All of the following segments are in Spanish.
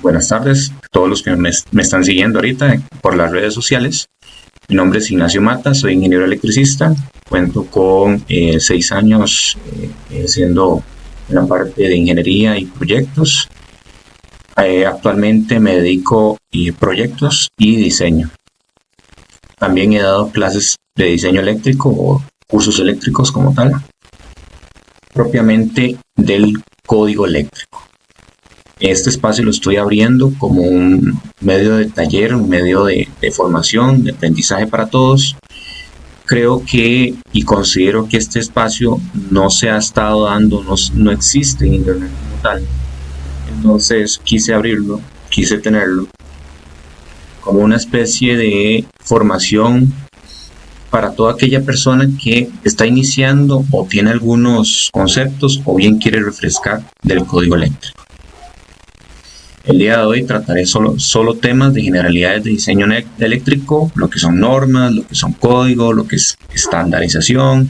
Buenas tardes a todos los que me están siguiendo ahorita por las redes sociales. Mi nombre es Ignacio Mata, soy ingeniero electricista. Cuento con 6 años siendo en la parte de ingeniería y proyectos. Actualmente me dedico a proyectos y diseño. También he dado clases de diseño eléctrico o cursos eléctricos como tal, propiamente del código eléctrico. Este espacio lo estoy abriendo como un medio de taller, un medio de formación, de aprendizaje para todos. Creo que y considero que este espacio no se ha estado dando, no existe en Internet como tal. Entonces quise abrirlo, quise tenerlo como una especie de formación para toda aquella persona que está iniciando o tiene algunos conceptos o bien quiere refrescar del código eléctrico. El día de hoy trataré solo temas de generalidades de diseño eléctrico, lo que son normas, lo que son código, lo que es estandarización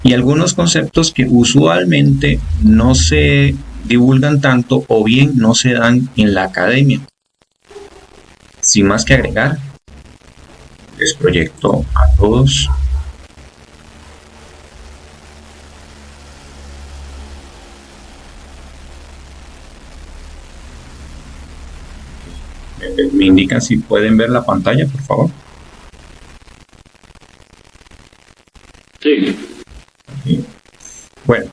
y algunos conceptos que usualmente no se divulgan tanto o bien no se dan en la academia. Sin más que agregar, les proyecto a todos me indican si pueden ver la pantalla, por favor. Sí. Bueno,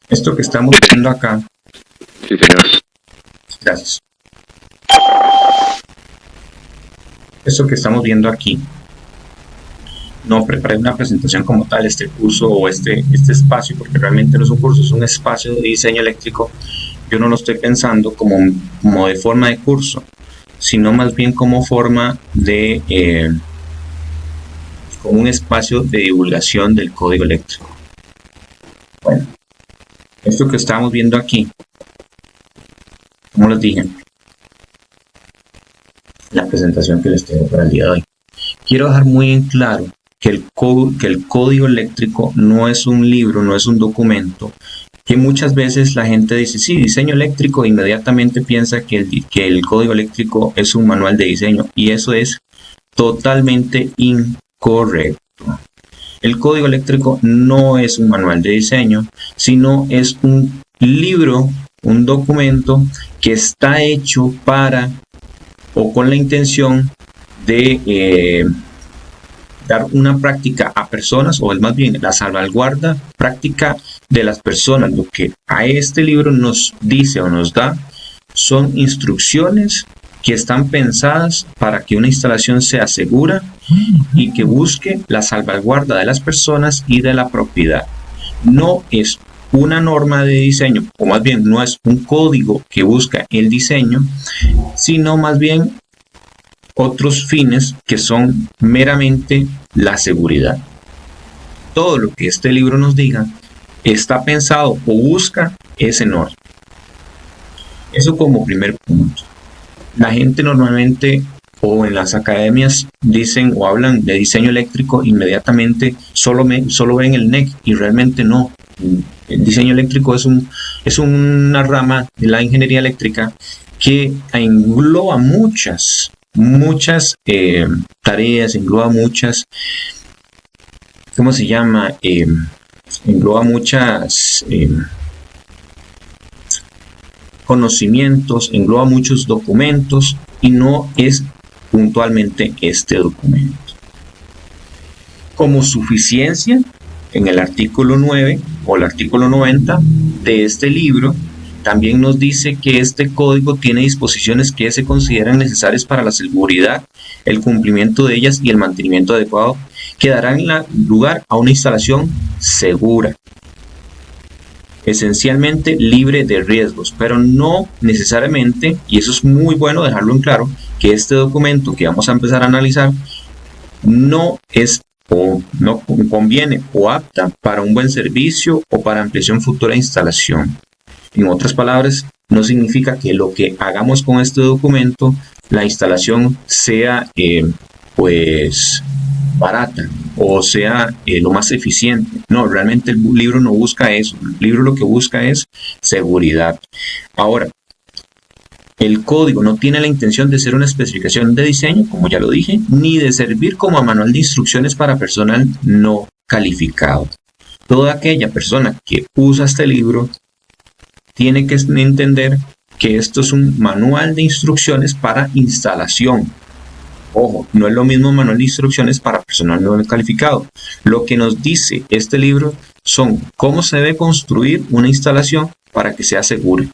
esto que estamos viendo acá. Sí, señor. Gracias. Esto que estamos viendo aquí. No preparé una presentación como tal, este curso o este espacio, porque realmente no es un curso, es un espacio de diseño eléctrico. Yo no lo estoy pensando como de forma de curso, sino más bien como forma de como un espacio de divulgación del código eléctrico. Bueno, esto que estamos viendo aquí, como les dije, la presentación que les tengo para el día de hoy. Quiero dejar muy en claro que el código eléctrico no es un libro, no es un documento, que muchas veces la gente dice, sí, diseño eléctrico, e inmediatamente piensa que el código eléctrico es un manual de diseño, y eso es totalmente incorrecto. El código eléctrico no es un manual de diseño, sino es un libro, un documento que está hecho para o con la intención de dar una práctica a personas, o más bien la salvaguarda práctica de las personas. Lo que a este libro nos dice o nos da son instrucciones que están pensadas para que una instalación sea segura y que busque la salvaguarda de las personas y de la propiedad. No es una norma de diseño, o más bien no es un código que busca el diseño, sino más bien otros fines que son meramente la seguridad. Todo lo que este libro nos diga está pensado o busca ese norte. Eso como primer punto. La gente normalmente o en las academias dicen o hablan de diseño eléctrico, inmediatamente solo ven el NEC, y realmente no. El diseño eléctrico es una rama de la ingeniería eléctrica que engloba muchas tareas, engloba muchas, ¿cómo se llama? Engloba muchas conocimientos, engloba muchos documentos, y no es puntualmente este documento. Como suficiencia, en el artículo 9 o el artículo 90 de este libro, también nos dice que este código tiene disposiciones que se consideran necesarias para la seguridad, el cumplimiento de ellas y el mantenimiento adecuado, que darán lugar a una instalación segura, esencialmente libre de riesgos, pero no necesariamente, y eso es muy bueno dejarlo en claro, que este documento que vamos a empezar a analizar no es o no conviene o apta para un buen servicio o para ampliación futura de instalación. En otras palabras, no significa que lo que hagamos con este documento, la instalación sea pues barata o sea lo más eficiente. No, realmente el libro no busca eso. El libro lo que busca es seguridad. Ahora, El código no tiene la intención de ser una especificación de diseño, como ya lo dije, ni de servir como manual de instrucciones para personal no calificado. Toda aquella persona que usa este libro tiene que entender que esto es un manual de instrucciones para instalación. Ojo, no es lo mismo manual de instrucciones para personal no calificado. Lo que nos dice este libro son cómo se debe construir una instalación para que sea segura.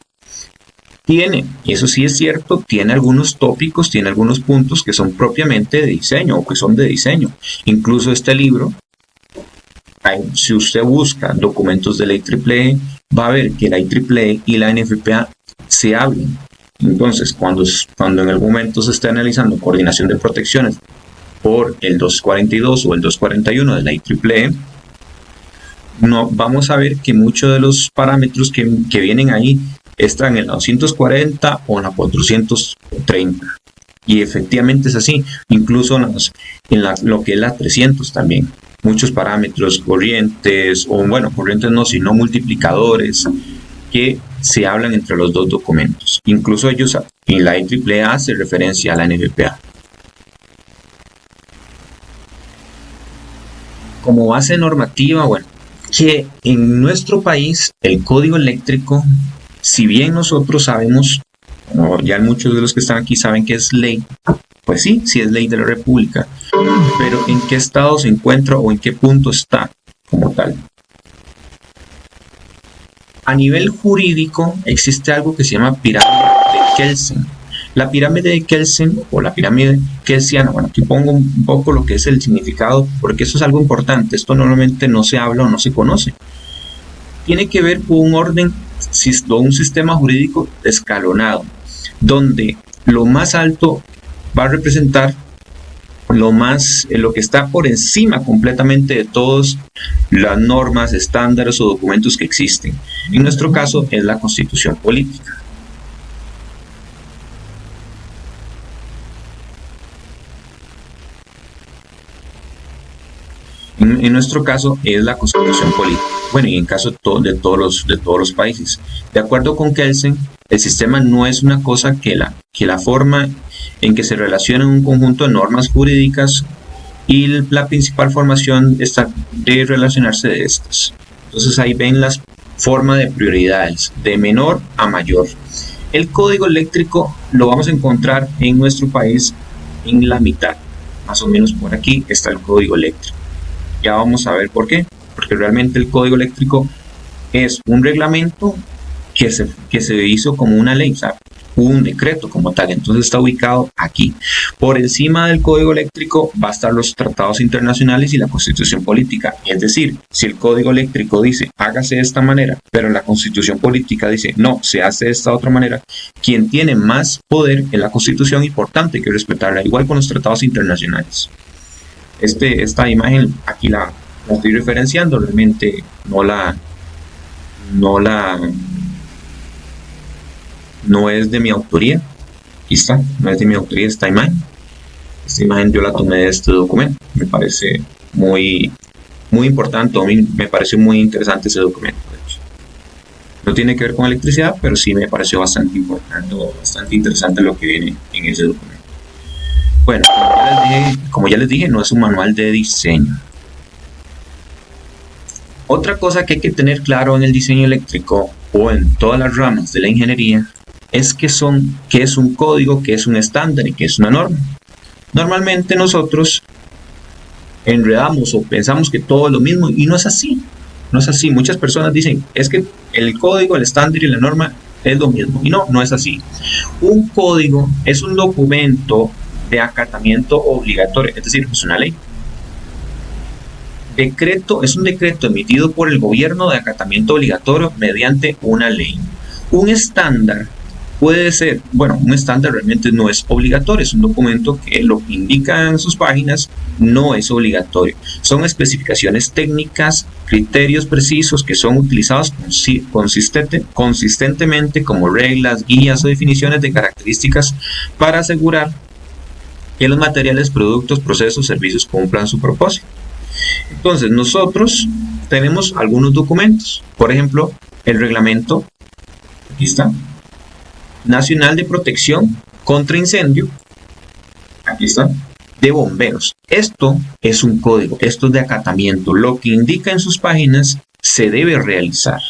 Tiene, y eso sí es cierto, tiene algunos tópicos, tiene algunos puntos que son propiamente de diseño o que son de diseño. Incluso este libro, si usted busca documentos de la IEEE, va a ver que la IEEE y la NFPA se hablan. Entonces, cuando en algún momento se esté analizando coordinación de protecciones por el 242 o el 241 de la IEEE, no, vamos a ver que muchos de los parámetros que vienen ahí están en la 240 o en la 430. Y efectivamente es así, incluso lo que es la 300 también. Muchos parámetros, corrientes, o bueno, corrientes no, sino multiplicadores, que se hablan entre los dos documentos. Incluso ellos, en la IEEE hace referencia a la NFPA. Como base normativa, bueno, que en nuestro país el código eléctrico, si bien nosotros sabemos, ya muchos de los que están aquí saben que es ley, pues sí es ley de la República, pero ¿en qué estado se encuentra o en qué punto está como tal? A nivel jurídico existe algo que se llama pirámide de Kelsen. La pirámide de Kelsen o la pirámide kelsiana, bueno, aquí pongo un poco lo que es el significado, porque eso es algo importante, esto normalmente no se habla o no se conoce. Tiene que ver con un orden o un sistema jurídico escalonado, donde lo más alto va a representar lo que está por encima completamente de todas las normas, estándares o documentos que existen. En nuestro caso es la Constitución Política. En nuestro caso es la Constitución Política. Bueno, y en caso de todos los países. De acuerdo con Kelsen, el sistema no es una cosa que la forma en que se relacionan un conjunto de normas jurídicas y la principal formación está de relacionarse de estas. Entonces ahí ven las formas de prioridades, de menor a mayor. El código eléctrico lo vamos a encontrar en nuestro país en la mitad. Más o menos por aquí está el código eléctrico. Ya vamos a ver por qué. Porque realmente el código eléctrico es un reglamento que se hizo como una ley, o sea, un decreto como tal. Entonces está ubicado aquí. Por encima del código eléctrico va a estar los tratados internacionales y la Constitución Política. Es decir, si el código eléctrico dice hágase de esta manera, pero la Constitución Política dice no, se hace de esta otra manera, quien tiene más poder es la Constitución y por tanto hay que respetarla, igual con los tratados internacionales. Esta imagen aquí la estoy referenciando, realmente no es de mi autoría. Aquí está, no es de mi autoría esta imagen. Esta imagen yo la tomé de este documento. Me parece muy importante, a mí me pareció muy interesante ese documento. De hecho. No tiene que ver con electricidad, pero sí me pareció bastante importante, bastante interesante lo que viene en ese documento. Bueno, como ya les dije, no es un manual de diseño. Otra cosa que hay que tener claro en el diseño eléctrico o en todas las ramas de la ingeniería es que es un código, que es un estándar y que es una norma. Normalmente nosotros enredamos o pensamos que todo es lo mismo y no es así. No es así. Muchas personas dicen, es que el código, el estándar y la norma es lo mismo. Y no es así. Un código es un documento de acatamiento obligatorio, es decir, es una ley. Decreto es un decreto emitido por el gobierno de acatamiento obligatorio mediante una ley. Un estándar puede ser, bueno, un estándar realmente no es obligatorio, es un documento que lo que indica en sus páginas no es obligatorio. Son especificaciones técnicas, criterios precisos que son utilizados consistentemente como reglas, guías o definiciones de características para asegurar que los materiales, productos, procesos, servicios cumplan su propósito. Entonces nosotros tenemos algunos documentos, por ejemplo el reglamento, aquí está, Nacional de Protección contra Incendio, aquí está, de bomberos. Esto es un código, esto es de acatamiento. Lo que indica en sus páginas se debe realizar.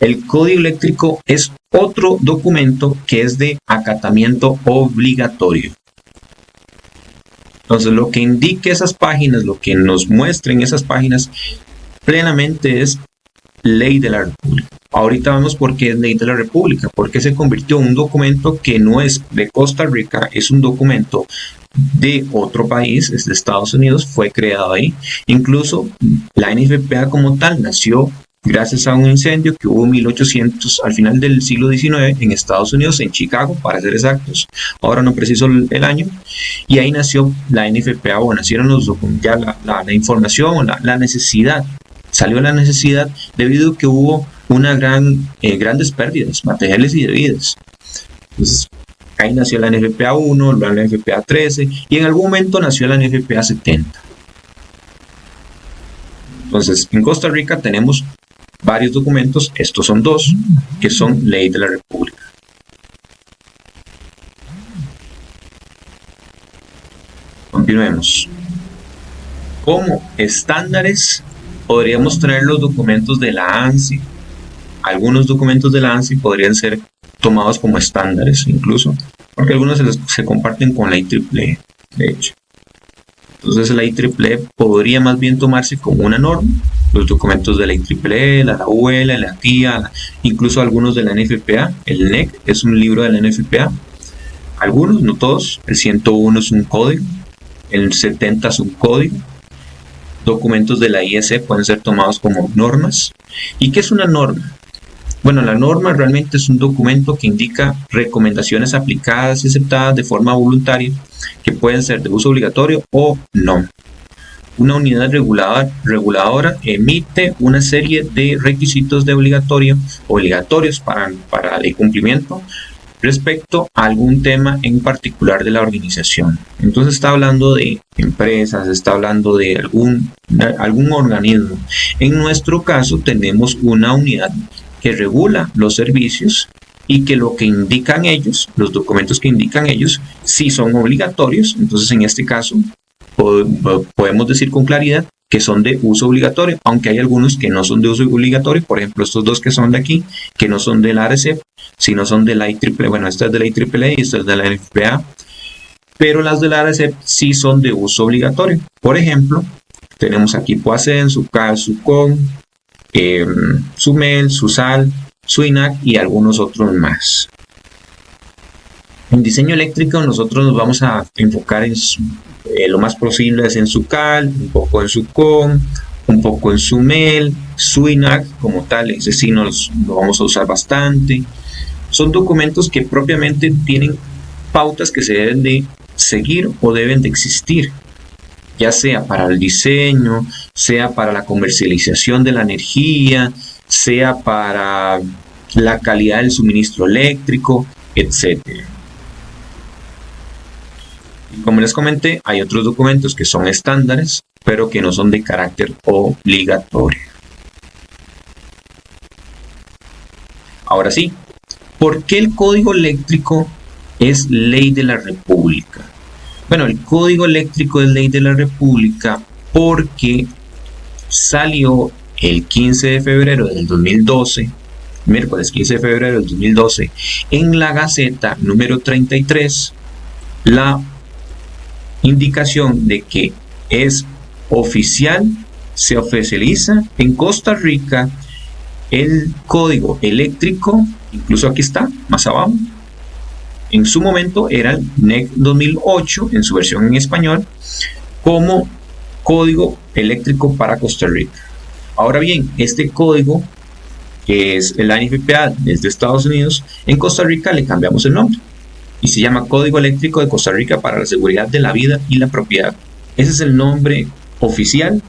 El código eléctrico es otro documento que es de acatamiento obligatorio. Entonces, lo que indique esas páginas, lo que nos muestren esas páginas, plenamente es ley de la República. Ahorita vemos por qué es ley de la República, porque se convirtió en un documento que no es de Costa Rica, es un documento de otro país, es de Estados Unidos, fue creado ahí. Incluso la NFPA como tal nació gracias a un incendio que hubo en 1800, al final del siglo XIX, en Estados Unidos, en Chicago, para ser exactos. Ahora no preciso el año. Y ahí nació la NFPA, o nacieron ya la información, o la necesidad. Salió la necesidad debido a que hubo grandes pérdidas materiales y de vidas. Entonces, ahí nació la NFPA 1, la NFPA 13 y en algún momento nació la NFPA 70. Entonces, en Costa Rica tenemos varios documentos, estos son dos, que son ley de la República. Continuemos. Como estándares, podríamos traer los documentos de la ANSI. Algunos documentos de la ANSI podrían ser tomados como estándares incluso, porque algunos se comparten con la IEEE, de hecho. Entonces la IEEE podría más bien tomarse como una norma. Los documentos de la IEEE, la UL, la TIA, incluso algunos de la NFPA. El NEC es un libro de la NFPA. Algunos, no todos. El 101 es un código. El 70 es un código. Documentos de la IEC pueden ser tomados como normas. ¿Y qué es una norma? Bueno, la norma realmente es un documento que indica recomendaciones aplicadas y aceptadas de forma voluntaria que pueden ser de uso obligatorio o no. Una unidad reguladora emite una serie de requisitos de obligatorios para el cumplimiento respecto a algún tema en particular de la organización. Entonces está hablando de empresas, está hablando de algún organismo. En nuestro caso tenemos una unidad que regula los servicios y que lo que indican ellos, los documentos que indican ellos, sí son obligatorios. Entonces en este caso podemos decir con claridad que son de uso obligatorio, aunque hay algunos que no son de uso obligatorio. Por ejemplo, estos dos que son de aquí, que no son de la ARECEP, sino son de la IEEE. Bueno, esta es de la IEEE y esta es de la NFPA, pero las de la ARECEP sí son de uso obligatorio. Por ejemplo, tenemos aquí POACEN, SUCAL, SUCON, SUMEL, SUSAL, SUINAC y algunos otros más. En diseño eléctrico nosotros nos vamos a enfocar en lo más posible es en SUCAL, un poco en SUCON, un poco en SUMEL, SUINAC como tal, ese sí lo vamos a usar bastante. Son documentos que propiamente tienen pautas que se deben de seguir o deben de existir, ya sea para el diseño, sea para la comercialización de la energía, sea para la calidad del suministro eléctrico, etc. Y como les comenté, hay otros documentos que son estándares, pero que no son de carácter obligatorio. Ahora sí, ¿por qué el Código Eléctrico es ley de la República? Bueno, el Código Eléctrico es ley de la República porque salió el 15 de febrero del 2012, miércoles 15 de febrero del 2012, en la Gaceta número 33, la indicación de que es oficial, se oficializa en Costa Rica el Código Eléctrico, incluso aquí está, más abajo. En su momento era el NEC 2008, en su versión en español, como Código Eléctrico para Costa Rica. Ahora bien, este código, que es el NFPA desde Estados Unidos, en Costa Rica le cambiamos el nombre y se llama Código Eléctrico de Costa Rica para la Seguridad de la Vida y la Propiedad. Ese es el nombre oficial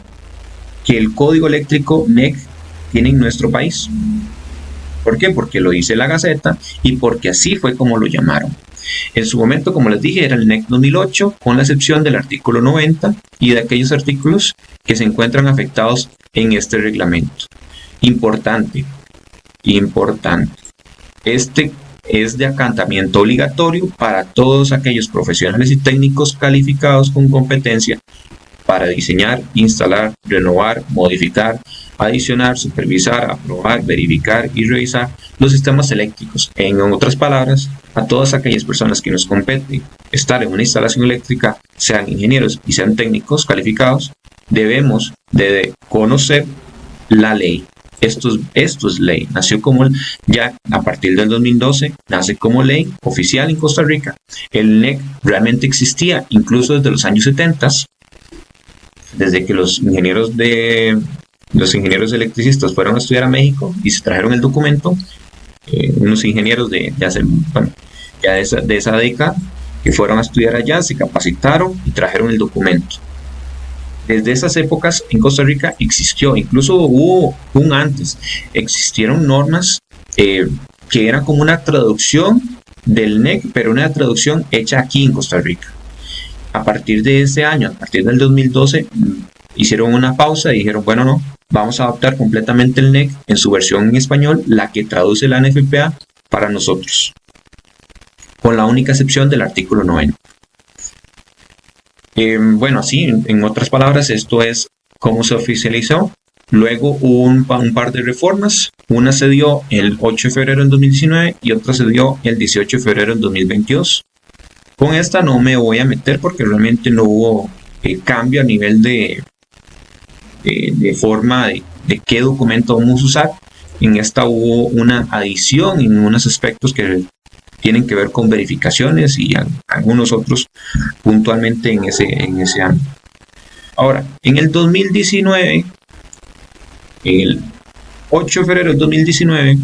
que el Código Eléctrico NEC tiene en nuestro país. ¿Por qué? Porque lo dice la Gaceta y porque así fue como lo llamaron. En su momento, como les dije, era el NEC 2008, con la excepción del artículo 90 y de aquellos artículos que se encuentran afectados en este reglamento. Importante. es de acatamiento obligatorio para todos aquellos profesionales y técnicos calificados con competencia para diseñar, instalar, renovar, modificar, adicionar, supervisar, aprobar, verificar y revisar los sistemas eléctricos. En otras palabras, a todas aquellas personas que nos compete estar en una instalación eléctrica, sean ingenieros y sean técnicos calificados, debemos de conocer la ley. Esto es ley. Nació como ya a partir del 2012, nace como ley oficial en Costa Rica. El NEC realmente existía incluso desde los años 70, desde que los ingenieros electricistas fueron a estudiar a México y se trajeron el documento. Unos ingenieros de esa década que fueron a estudiar allá, se capacitaron y trajeron el documento. Desde esas épocas en Costa Rica existió, incluso hubo un antes, existieron normas que eran como una traducción del NEC, pero una traducción hecha aquí en Costa Rica. A partir de ese año, a partir del 2012, hicieron una pausa y dijeron, bueno, no, vamos a adoptar completamente el NEC en su versión en español, la que traduce la NFPA para nosotros, con la única excepción del artículo 9. Bueno, así, en otras palabras, esto es cómo se oficializó. Luego hubo un par de reformas. Una se dio el 8 de febrero del 2019 y otra se dio el 18 de febrero del 2022. Con esta no me voy a meter porque realmente no hubo cambio a nivel de forma de qué documento vamos a usar. En esta hubo una adición en unos aspectos que tienen que ver con verificaciones y algunos otros puntualmente en ese ámbito. Ahora, en el 2019, el 8 de febrero del 2019,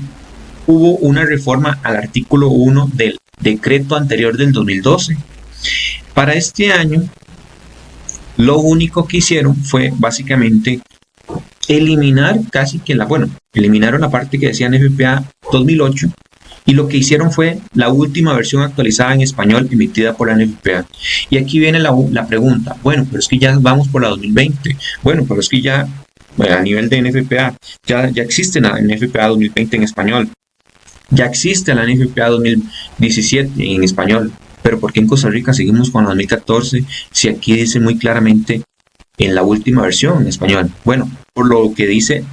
hubo una reforma al artículo 1 del decreto anterior del 2012. Para este año, lo único que hicieron fue básicamente eliminar eliminaron la parte que decía NFPA 2008 y lo que hicieron fue la última versión actualizada en español emitida por la NFPA. Y aquí viene la pregunta, bueno, pero es que ya vamos por la 2020, bueno, pero es que ya a nivel de NFPA, ya existe la NFPA 2020 en español, ya existe la NFPA 2017 en español, pero ¿por qué en Costa Rica seguimos con la 2014 si aquí dice muy claramente en la última versión en español? Bueno, por lo que dice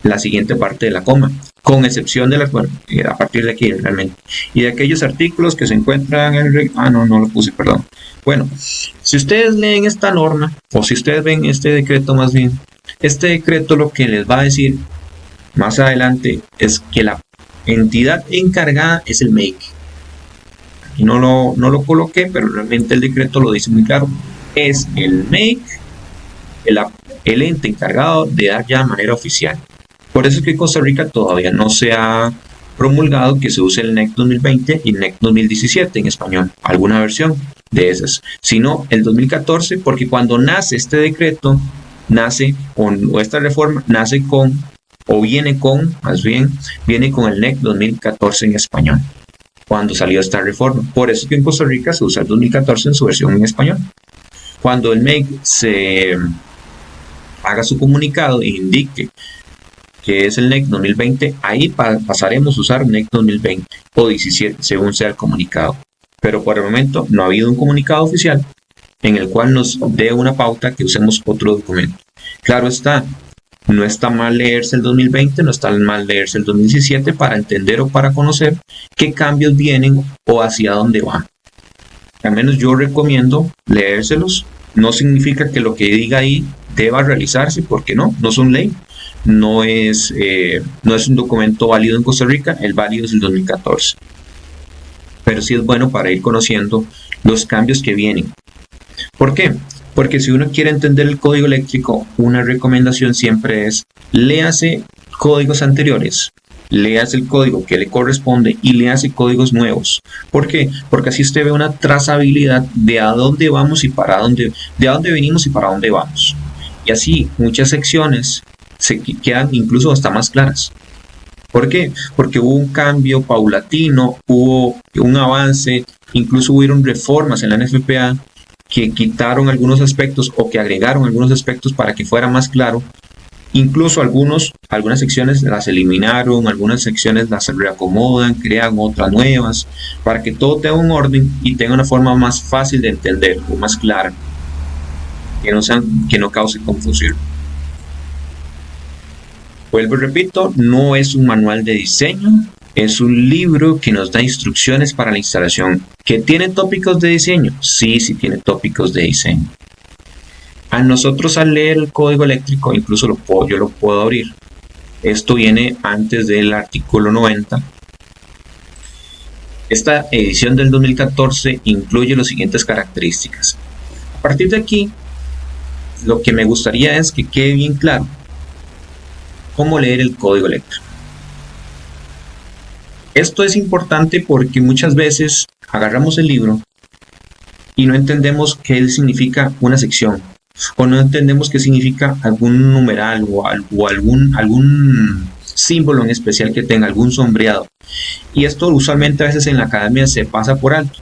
la siguiente parte de la coma, con excepción de a partir de aquí realmente, y de aquellos artículos que se encuentran en no lo puse, perdón. Bueno, si ustedes leen esta norma, o si ustedes ven este decreto más bien, este decreto lo que les va a decir más adelante es que la entidad encargada es el MEIC. Aquí no lo coloqué, pero realmente el decreto lo dice muy claro. Es el MEIC el ente encargado de dar ya de manera oficial. Por eso es que en Costa Rica todavía no se ha promulgado que se use el NEC 2020 y el NEC 2017 en español, alguna versión de esas, sino el 2014, porque cuando nace este decreto, o esta reforma, viene con el NEC 2014 en español, cuando salió esta reforma. Por eso es que en Costa Rica se usa el 2014 en su versión en español. Cuando el MEIC se haga su comunicado e indique que es el NEC 2020, ahí pasaremos a usar NEC 2020 o 17, según sea el comunicado. Pero por el momento no ha habido un comunicado oficial en el cual nos dé una pauta que usemos otro documento. Claro está, no está mal leerse el 2020, no está mal leerse el 2017 para entender o para conocer qué cambios vienen o hacia dónde van. Al menos yo recomiendo leérselos. No significa que lo que diga ahí deba realizarse, porque no son ley. No es un documento válido en Costa Rica, el válido es el 2014. Pero sí es bueno para ir conociendo los cambios que vienen. ¿Por qué? Porque si uno quiere entender el código eléctrico, una recomendación siempre es léase códigos anteriores, léase el código que le corresponde y léase códigos nuevos. ¿Por qué? Porque así usted ve una trazabilidad de a dónde vamos y de a dónde venimos y para dónde vamos. Y así muchas secciones se quedan incluso hasta más claras. ¿Por qué? Porque hubo un cambio paulatino, hubo un avance, incluso hubieron reformas en la NFPA que quitaron algunos aspectos o que agregaron algunos aspectos para que fuera más claro Incluso algunas secciones las eliminaron, algunas secciones las reacomodan, crean otras nuevas, para que todo tenga un orden y tenga una forma más fácil de entender o más clara, que no cause confusión. Vuelvo y repito, no es un manual de diseño, es un libro que nos da instrucciones para la instalación. ¿Que tiene tópicos de diseño? Sí, sí tiene tópicos de diseño. A nosotros al leer el código eléctrico, incluso yo lo puedo abrir. Esto viene antes del artículo 90. Esta edición del 2014 incluye las siguientes características. A partir de aquí, lo que me gustaría es que quede bien claro cómo leer el código eléctrico. Esto es importante porque muchas veces agarramos el libro y no entendemos qué significa una sección, o no entendemos qué significa algún numeral o algún símbolo en especial que tenga, algún sombreado. Y esto usualmente a veces en la academia se pasa por alto.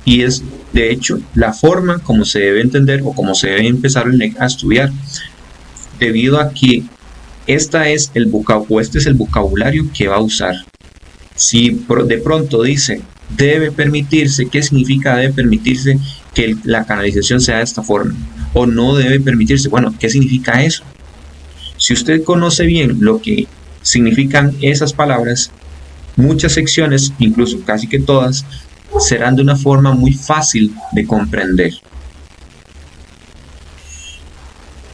Y es, de hecho, la forma como se debe entender o como se debe empezar a estudiar, debido a que este es el vocabulario que va a usar. Si de pronto dice debe permitirse, ¿qué significa debe permitirse que la canalización sea de esta forma? O no debe permitirse, bueno, ¿qué significa eso? Si usted conoce bien lo que significan esas palabras, muchas secciones, incluso casi que todas, serán de una forma muy fácil de comprender.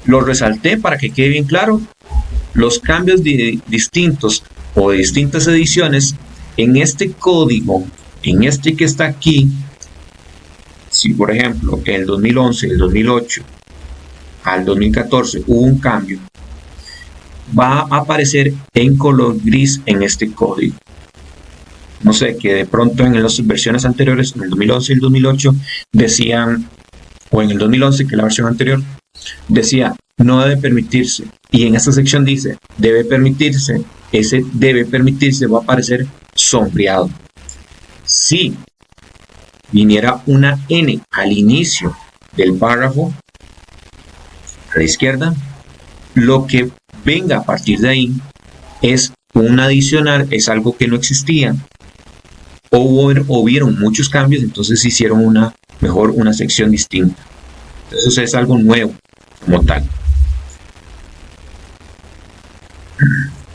Lo resalté para que quede bien claro. Los cambios distintos o de distintas ediciones en este código, en este que está aquí, si por ejemplo en el 2011, el 2008 al 2014 hubo un cambio, va a aparecer en color gris en este código. No sé, que de pronto en las versiones anteriores, en el 2011 y el 2008, decían, o en el 2011, que es la versión anterior, decía no debe permitirse, y en esta sección dice debe permitirse. Ese debe permitirse va a aparecer sombreado. Si viniera una N al inicio del párrafo a la izquierda, lo que venga a partir de ahí es un adicional, es algo que no existía, o hubieron muchos cambios, entonces hicieron una sección distinta. Entonces es algo nuevo como tal.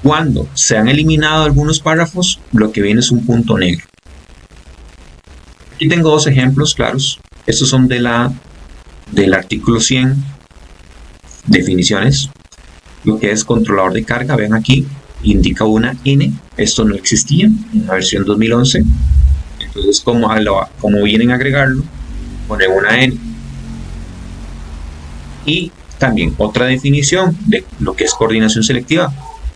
Cuando se han eliminado algunos párrafos, lo que viene es un punto negro. Aquí tengo dos ejemplos claros. Estos son del artículo 100, definiciones. Lo que es controlador de carga, ven aquí, indica una N. Esto no existía en la versión 2011. Entonces, como vienen a agregarlo, ponen una N. Y también otra definición de lo que es coordinación selectiva,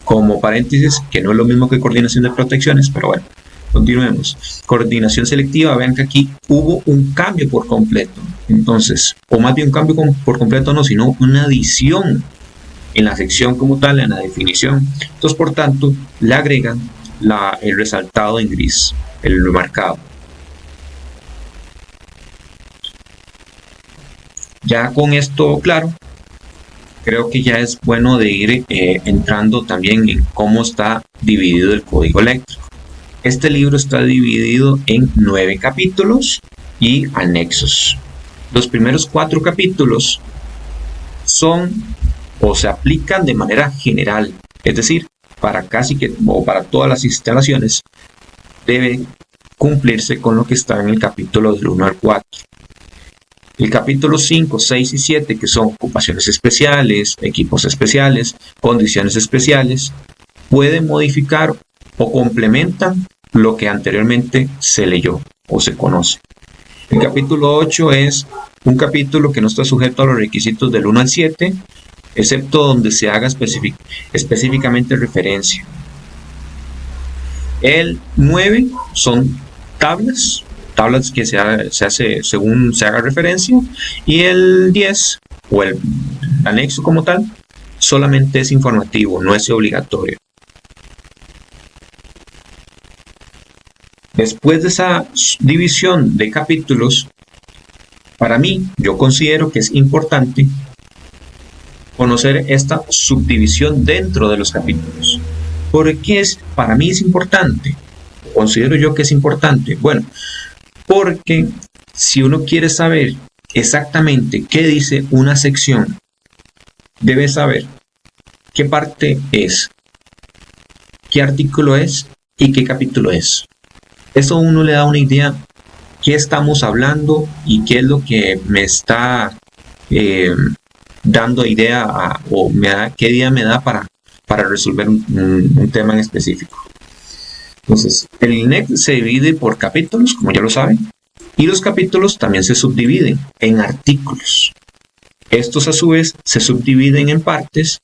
como paréntesis, que no es lo mismo que coordinación de protecciones, pero bueno, continuemos. Coordinación selectiva, vean que aquí hubo un cambio por completo. Entonces, o más bien un cambio por completo no, sino una adición en la sección como tal, en la definición. Entonces, por tanto, le agregan el resaltado en gris, el remarcado. Ya con esto claro, creo que ya es bueno de ir entrando también en cómo está dividido el código eléctrico. Este libro está dividido en 9 capítulos y anexos. Los primeros 4 capítulos son o se aplican de manera general, es decir, para todas las instalaciones debe cumplirse con lo que está en el capítulo del 1 al 4. El capítulo 5, 6 y 7, que son ocupaciones especiales, equipos especiales, condiciones especiales, pueden modificar o complementan lo que anteriormente se leyó o se conoce. El capítulo 8 es un capítulo que no está sujeto a los requisitos del 1 al 7, excepto donde se haga específicamente referencia. El 9 son tablas que se hace según se haga referencia, y el 10 o el anexo como tal solamente es informativo, no es obligatorio. Después de esa división de capítulos, para mí, yo considero que es importante conocer esta subdivisión dentro de los capítulos. ¿Por qué para mí es importante? Considero yo que es importante. Bueno, porque si uno quiere saber exactamente qué dice una sección, debe saber qué parte es, qué artículo es y qué capítulo es. Eso a uno le da una idea qué estamos hablando y qué es lo que me está dando idea qué idea me da para resolver un tema en específico. Entonces, el NEC se divide por capítulos, como ya lo saben, y los capítulos también se subdividen en artículos. Estos a su vez se subdividen en partes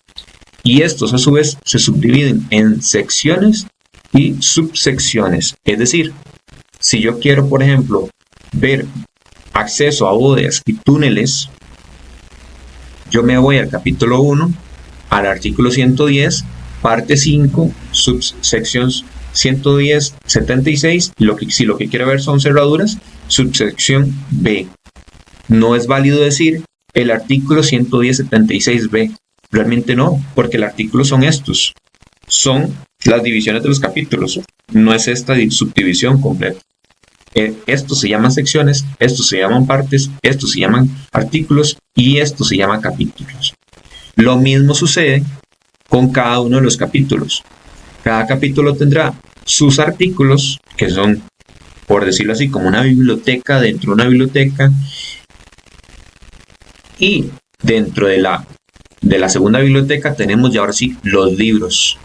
y estos a su vez se subdividen en secciones y subsecciones. Es decir, si yo quiero, por ejemplo, ver acceso a bóvedas y túneles, yo me voy al capítulo 1, al artículo 110, parte 5, subsección 110, 76, si lo que quiero ver son cerraduras, subsección B. No es válido decir el artículo 110, 76B. Realmente no, porque el artículo son estos. Son las divisiones de los capítulos. No es esta subdivisión completa. Estos se llaman secciones, estos se llaman partes, estos se llaman artículos y estos se llaman capítulos. Lo mismo sucede con cada uno de los capítulos. Cada capítulo tendrá sus artículos, que son, por decirlo así, como una biblioteca dentro de una biblioteca. Y dentro de la segunda biblioteca tenemos ya ahora sí los libros.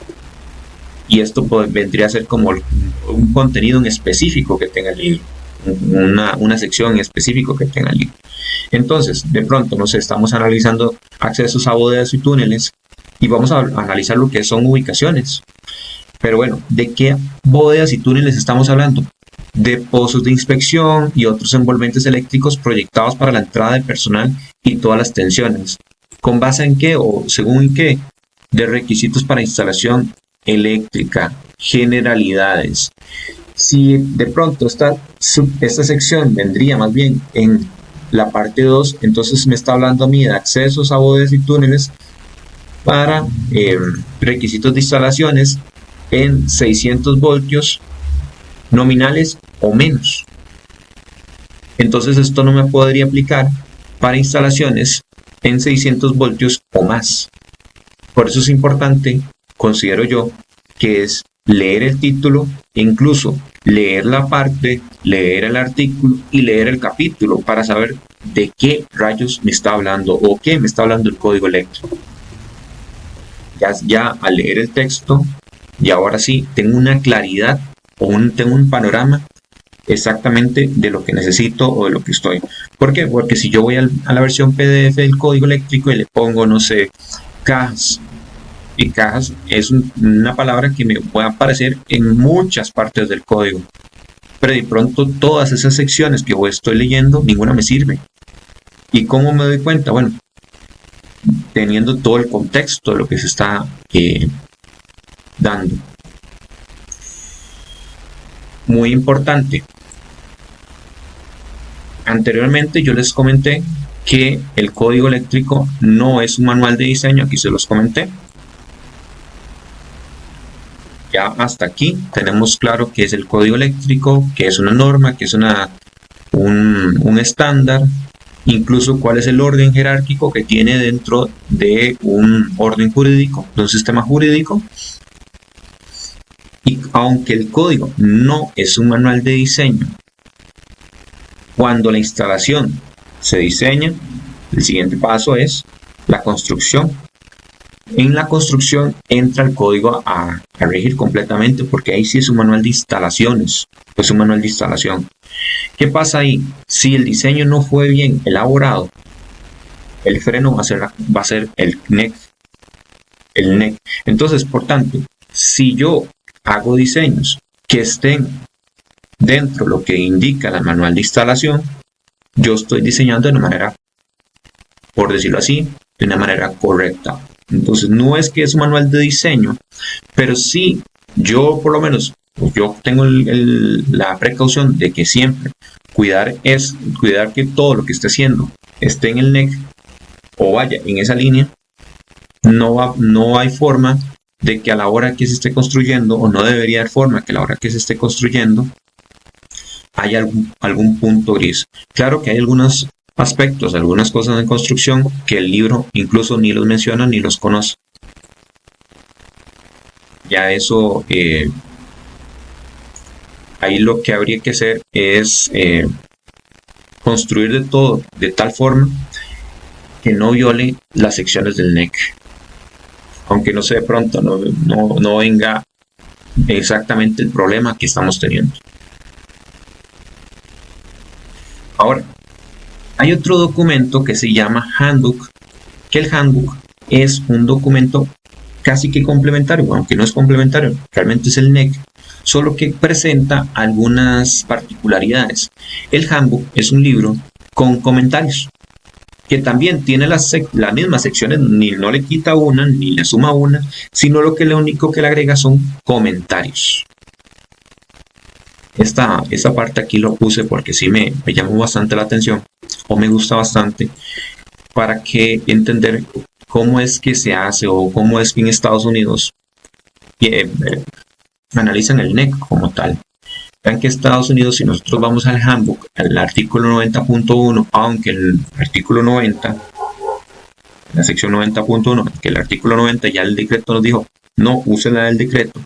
Y esto vendría a ser como un contenido en específico que tenga el libro. Una sección en específico que tenga el libro. Entonces, de pronto, nos estamos analizando accesos a bóvedas y túneles y vamos a analizar lo que son ubicaciones. Pero bueno, ¿de qué bóvedas y túneles estamos hablando? De pozos de inspección y otros envolventes eléctricos proyectados para la entrada de personal y todas las tensiones. ¿Con base en qué o según qué? De requisitos para instalación eléctrica, generalidades. Si de pronto esta sección vendría más bien en la parte 2, entonces me está hablando a mí de accesos a bóvedas y túneles para requisitos de instalaciones en 600 voltios nominales o menos. Entonces esto no me podría aplicar para instalaciones en 600 voltios o más. Por eso es importante, considero yo, que es leer el título, incluso leer la parte, leer el artículo y leer el capítulo para saber de qué rayos me está hablando o qué me está hablando el código eléctrico. Ya al leer el texto, y ahora sí tengo una claridad tengo un panorama exactamente de lo que necesito o de lo que estoy. ¿Por qué? Porque si yo voy a la versión PDF del código eléctrico y le pongo, no sé, cajas, y cajas es una palabra que me puede aparecer en muchas partes del código, pero de pronto todas esas secciones que estoy leyendo, ninguna me sirve. ¿Y cómo me doy cuenta? Bueno, teniendo todo el contexto de lo que se está dando. Muy importante. Anteriormente yo les comenté que el código eléctrico no es un manual de diseño, aquí se los comenté. Ya hasta aquí tenemos claro qué es el código eléctrico, qué es una norma, qué es un estándar, incluso cuál es el orden jerárquico que tiene dentro de un orden jurídico, de un sistema jurídico. Y aunque el código no es un manual de diseño, cuando la instalación se diseña, el siguiente paso es la construcción. En la construcción entra el código a regir completamente, porque ahí sí es un manual de instalaciones, es un manual de instalación. ¿Qué pasa ahí? Si el diseño no fue bien elaborado, el freno va a ser el NEC. Entonces, por tanto, si yo hago diseños que estén dentro de lo que indica el manual de instalación, yo estoy diseñando de una manera, por decirlo así, de una manera correcta. Entonces no es que es un manual de diseño, pero sí yo por lo menos yo tengo la precaución de que siempre cuidar que todo lo que esté haciendo esté en el NEC o vaya en esa línea, no hay forma de que a la hora que se esté construyendo, o no debería haber forma que a la hora que se esté construyendo, haya algún punto gris. Claro que hay algunos aspectos, algunas cosas en construcción que el libro incluso ni los menciona ni los conoce. Ya eso, ahí lo que habría que hacer es construir de todo de tal forma que no viole las secciones del NEC. Aunque no sé, de pronto no venga exactamente el problema que estamos teniendo. Ahora, hay otro documento que se llama Handbook, que el Handbook es un documento casi que complementario, aunque no es complementario, realmente es el NEC, solo que presenta algunas particularidades. El Handbook es un libro con comentarios, que también tiene las mismas secciones, ni no le quita una, ni le suma una, sino lo único que le agrega son comentarios. Esta parte aquí lo puse porque sí me llamó bastante la atención, o me gusta bastante, para que entender cómo es que se hace, o cómo es que en Estados Unidos analizan el NEC como tal. Vean que Estados Unidos, si nosotros vamos al handbook, al artículo 90.1, aunque el artículo 90, la sección 90.1, que el artículo 90 ya el decreto nos dijo, no use la del decreto.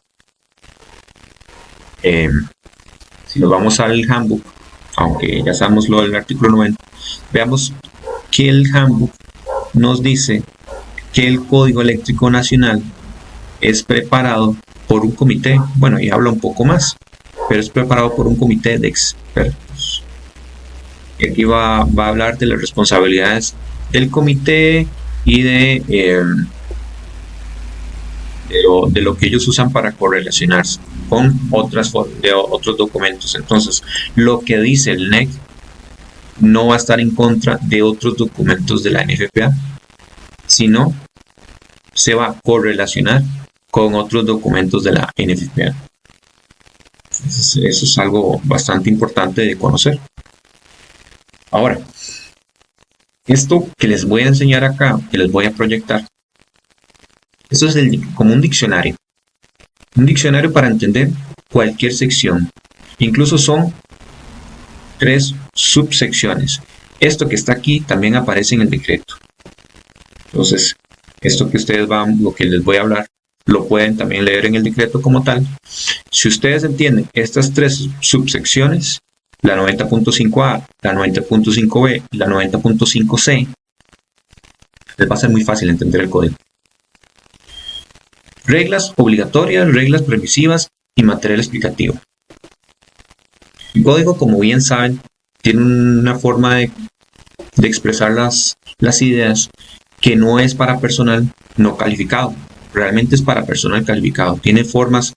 Si nos vamos al handbook, aunque ya sabemos lo del artículo 90, veamos que el handbook nos dice que el Código Eléctrico Nacional es preparado por un comité, bueno, y habla un poco más, pero es preparado por un comité de expertos. Y aquí va a hablar de las responsabilidades del comité y de lo que ellos usan para correlacionarse con otros documentos. Entonces, lo que dice el NEC no va a estar en contra de otros documentos de la NFPA, sino se va a correlacionar con otros documentos de la NFPA. Eso es algo bastante importante de conocer. Ahora, esto que les voy a enseñar acá, que les voy a proyectar, esto es como un diccionario. Un diccionario para entender cualquier sección. Incluso son 3 subsecciones. Esto que está aquí también aparece en el decreto. Entonces, esto que lo que les voy a hablar, lo pueden también leer en el decreto como tal. Si ustedes entienden estas 3 subsecciones, la 90.5a, la 90.5b y la 90.5c, les va a ser muy fácil entender el código. Reglas obligatorias, reglas permisivas y material explicativo. El código, como bien saben, tiene una forma de expresar las ideas que no es para personal no calificado. Realmente es para personal calificado. Tiene formas,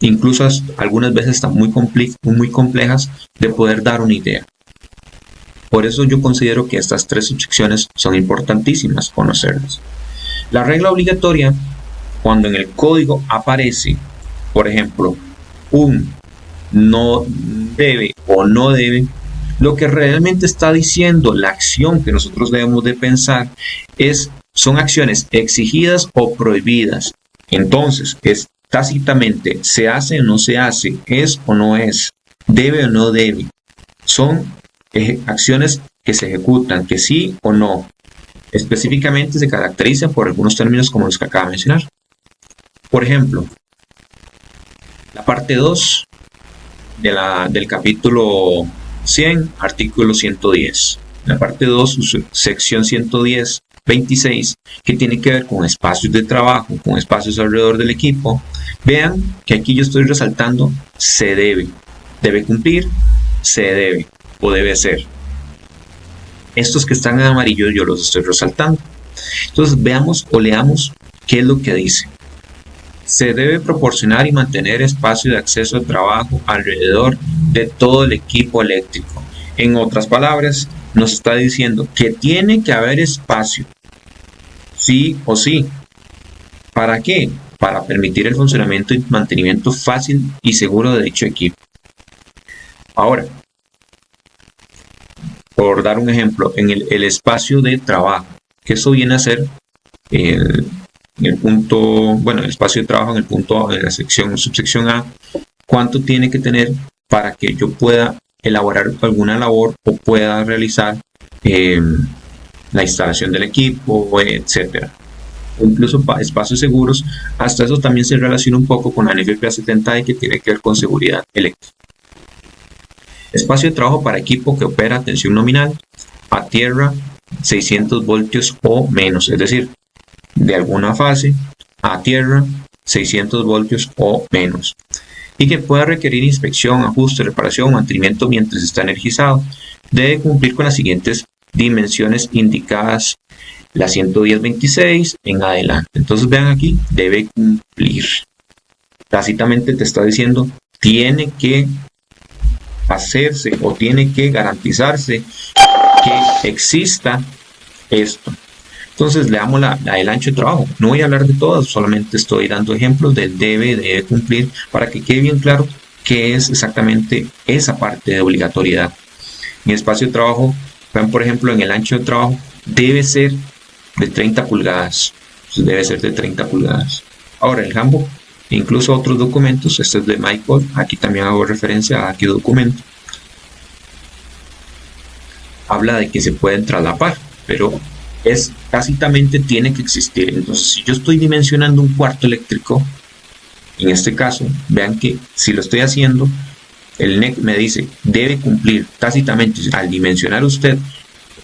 incluso algunas veces están muy complejas de poder dar una idea. Por eso yo considero que estas 3 subsecciones son importantísimas conocerlas. La regla obligatoria, cuando en el código aparece, por ejemplo, un no debe o no debe, lo que realmente está diciendo la acción que nosotros debemos de pensar son acciones exigidas o prohibidas. Entonces, es tácitamente, se hace o no se hace, es o no es, debe o no debe. Son acciones que se ejecutan, que sí o no. Específicamente se caracterizan por algunos términos como los que acabo de mencionar. Por ejemplo, la parte 2 del capítulo 100, artículo 110. La parte 2, sección 110, 26, que tiene que ver con espacios de trabajo, con espacios alrededor del equipo. Vean que aquí yo estoy resaltando se debe. Debe cumplir, se debe o debe ser. Estos que están en amarillo yo los estoy resaltando. Entonces veamos o leamos qué es lo que dice. Se debe proporcionar y mantener espacio de acceso de trabajo alrededor de todo el equipo eléctrico. En otras palabras, nos está diciendo que tiene que haber espacio, sí o sí. ¿Para qué? Para permitir el funcionamiento y mantenimiento fácil y seguro de dicho equipo. Ahora, por dar un ejemplo, en el espacio de trabajo, que eso viene a ser en el punto, bueno, el espacio de trabajo en el punto, en la subsección A, cuánto tiene que tener para que yo pueda elaborar alguna labor o pueda realizar la instalación del equipo, etcétera. O incluso espacios seguros, hasta eso también se relaciona un poco con la NFPA 70E, que tiene que ver con seguridad eléctrica. Espacio de trabajo para equipo que opera a tensión nominal, a tierra, 600 voltios o menos, es decir, de alguna fase, a tierra, 600 voltios o menos, y que pueda requerir inspección, ajuste, reparación o mantenimiento mientras está energizado. Debe cumplir con las siguientes dimensiones indicadas, la 110-26 en adelante. Entonces vean aquí, debe cumplir. Tácitamente te está diciendo, tiene que hacerse o tiene que garantizarse que exista esto. Entonces le damos el ancho de trabajo. No voy a hablar de todas, solamente estoy dando ejemplos del debe cumplir para que quede bien claro qué es exactamente esa parte de obligatoriedad. En el espacio de trabajo, vean por ejemplo en el ancho de trabajo, debe ser de 30 pulgadas. Entonces, debe ser de 30 pulgadas. Ahora el handbook, incluso otros documentos, este es de Michael, aquí también hago referencia a qué documento. Habla de que se pueden traslapar, pero tácitamente tiene que existir. Entonces, si yo estoy dimensionando un cuarto eléctrico, en este caso, vean que si lo estoy haciendo, el NEC me dice, debe cumplir tácitamente. Al dimensionar usted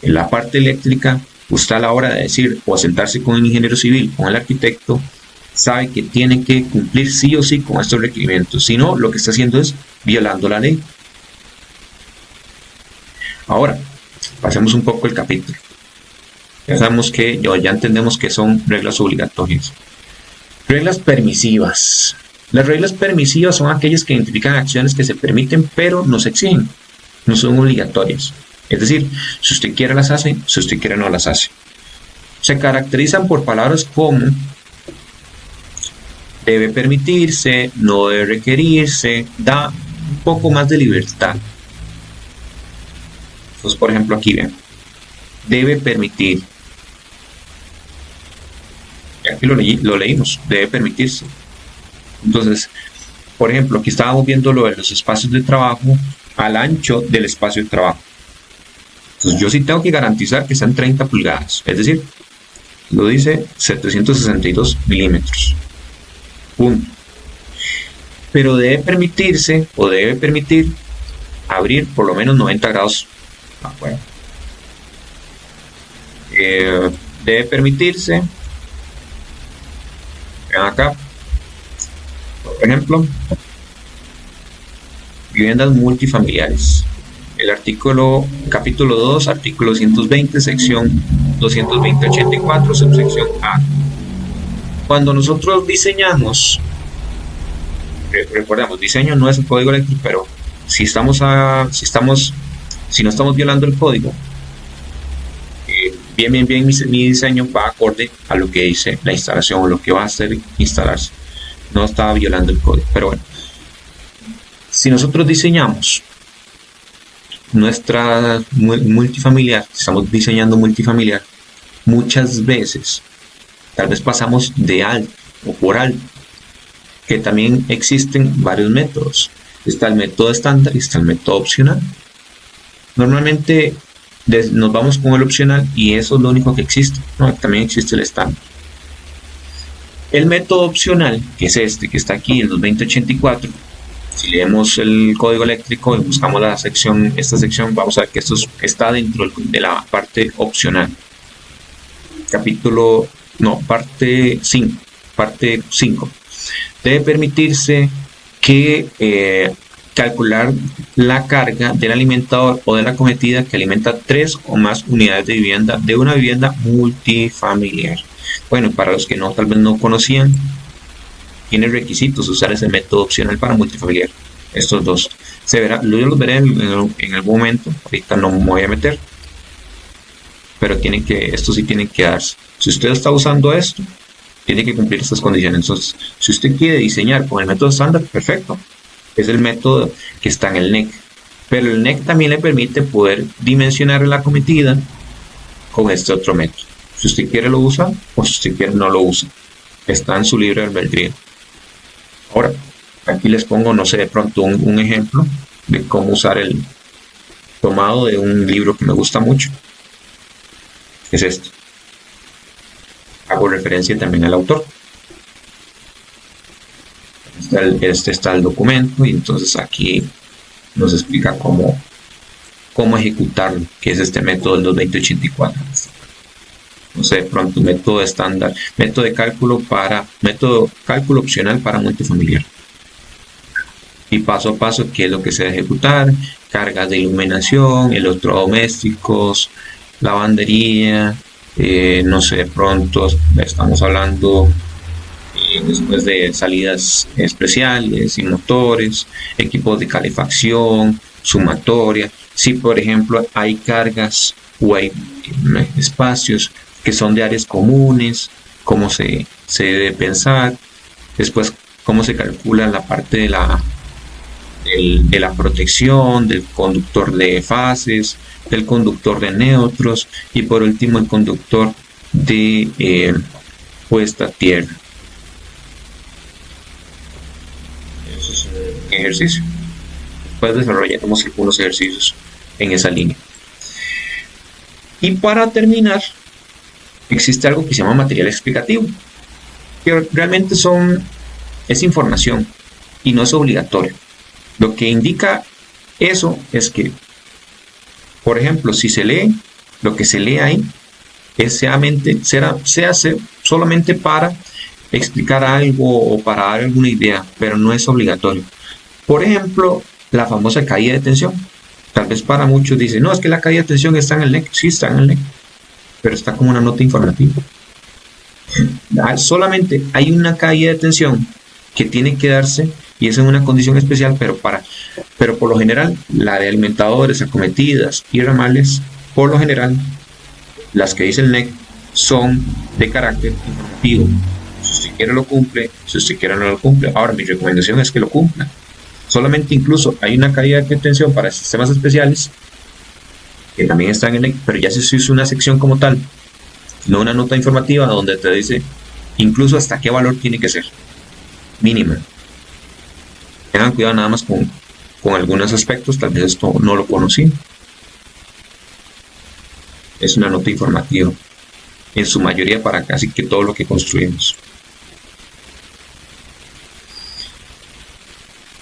en la parte eléctrica, usted a la hora de decir o sentarse con el ingeniero civil, con el arquitecto, sabe que tiene que cumplir sí o sí con estos requerimientos. Si no, lo que está haciendo es violando la ley. Ahora, pasemos un poco el capítulo. Ya sabemos que ya entendemos que son reglas obligatorias. Reglas permisivas. Las reglas permisivas son aquellas que identifican acciones que se permiten pero no se exigen, no son obligatorias. Es decir, si usted quiere las hace, si usted quiere no las hace. Se caracterizan por palabras como debe permitirse, no debe requerirse, da un poco más de libertad. Entonces, por ejemplo, aquí vean, debe permitir. Y aquí lo leímos, debe permitirse. Entonces, por ejemplo, aquí estábamos viendo lo de los espacios de trabajo al ancho del espacio de trabajo. Entonces, yo sí tengo que garantizar que sean 30 pulgadas, es decir, lo dice 762 milímetros. Punto. Pero debe permitirse o debe permitir abrir por lo menos 90 grados. Bueno. Debe permitirse, vean acá, por ejemplo, viviendas multifamiliares. El capítulo 2, artículo 220, sección 220-84, subsección A. Cuando nosotros diseñamos, recordemos, diseño no es el código eléctrico, pero si no estamos violando el código, bien, mi diseño va acorde a lo que dice la instalación o lo que va a hacer instalarse. No está violando el código, pero bueno. Si nosotros diseñamos nuestra multifamiliar, estamos diseñando multifamiliar, muchas veces tal vez pasamos de alto o por alto, que también existen varios métodos. Está el método estándar y está el método opcional. Normalmente nos vamos con el opcional y eso es lo único que existe. No, también existe el estándar. El método opcional, que es este que está aquí, el 22084, si leemos el código eléctrico y buscamos esta sección, vamos a ver que esto está dentro de la parte opcional. Parte 5. Debe permitirse que calcular la carga del alimentador o de la cometida que alimenta 3 o más unidades de vivienda de una vivienda multifamiliar. Bueno, para los que tal vez no conocían, tiene requisitos usar ese método opcional para multifamiliar. Estos dos. Yo los veré en algún momento. Ahorita no me voy a meter. Pero estos sí tienen que darse. Si usted está usando esto, tiene que cumplir estas condiciones. Entonces, si usted quiere diseñar con el método estándar, perfecto. Es el método que está en el NEC. Pero el NEC también le permite poder dimensionar la cometida con este otro método. Si usted quiere lo usa, o si usted quiere no lo usa. está en su libre albedrío. Ahora, aquí les pongo, no sé, de pronto un ejemplo de cómo usar el tomado de un libro que me gusta mucho. Es esto. Hago referencia también al autor. Este está el documento y entonces aquí nos explica cómo ejecutarlo, que es este método del 2084. No sé, de pronto método estándar, método cálculo opcional para multifamiliar. Y paso a paso qué es lo que se debe ejecutar, cargas de iluminación, electrodomésticos, lavandería, no sé, de pronto estamos hablando después de salidas especiales y motores, equipos de calefacción, sumatoria. Si por ejemplo hay cargas o hay espacios que son de áreas comunes, cómo se debe pensar, después cómo se calcula la parte de la protección, del conductor de fases, del conductor de neutros y por último el conductor de puesta a tierra. Eso es un ejercicio. Después desarrollaremos algunos ejercicios en esa línea. Y para terminar, existe algo que se llama material explicativo, que realmente es información y no es obligatorio. Lo que indica eso es que, por ejemplo, si se lee, lo que se lee ahí se hace solamente para explicar algo o para dar alguna idea, pero no es obligatorio. Por ejemplo, la famosa caída de tensión. Tal vez para muchos dicen, no, es que la caída de tensión está en el NEC. Sí, está en el NEC, pero está como una nota informativa. Solamente hay una caída de tensión que tiene que darse y es en una condición especial, pero por lo general la de alimentadores, acometidas y ramales, por lo general las que dice el NEC son de carácter informativo. Si usted quiere lo cumple, si usted quiere no lo cumple. Ahora mi recomendación es que lo cumpla. Solamente incluso hay una caída de tensión para sistemas especiales que también está en el NEC, pero ya se hizo una sección como tal, no una nota informativa donde te dice incluso hasta qué valor tiene que ser mínima. Tengan cuidado nada más con algunos aspectos, tal vez esto no lo conocí. Es una nota informativa, en su mayoría para casi que todo lo que construimos.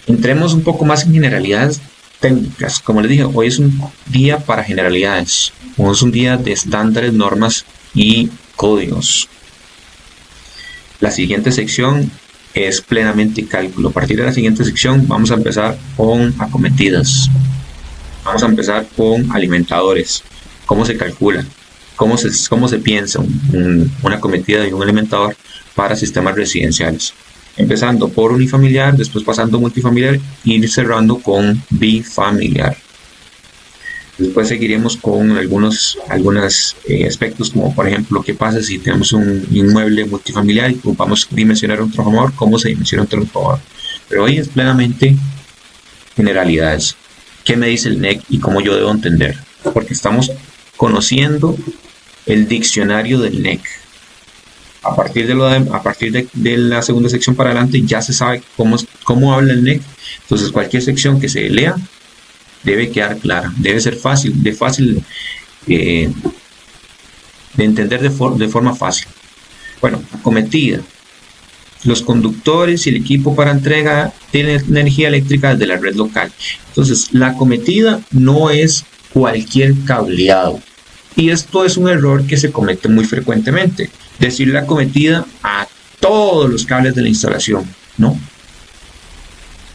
Entremos un poco más en generalidades técnicas. Como les dije, hoy es un día para generalidades. Hoy es un día de estándares, normas y códigos. La siguiente sección es plenamente cálculo. A partir de la siguiente sección vamos a empezar con acometidas. Vamos a empezar con alimentadores. Cómo se calcula, cómo se piensa una acometida y un alimentador para sistemas residenciales. Empezando por unifamiliar, después pasando multifamiliar y cerrando con bifamiliar. Después seguiremos con algunos aspectos, como por ejemplo, qué pasa si tenemos un inmueble multifamiliar y ocupamos dimensionar un transformador, cómo se dimensiona un transformador. Pero hoy es plenamente generalidades. ¿Qué me dice el NEC y cómo yo debo entender? Porque estamos conociendo el diccionario del NEC. A partir de la segunda sección para adelante ya se sabe cómo habla el NEC. Entonces cualquier sección que se lea debe quedar clara, debe ser fácil de entender de forma fácil. Bueno, acometida. Los conductores y el equipo para entrega de energía eléctrica desde la red local. Entonces, la acometida no es cualquier cableado. Y esto es un error que se comete muy frecuentemente. Decir la acometida a todos los cables de la instalación, ¿no?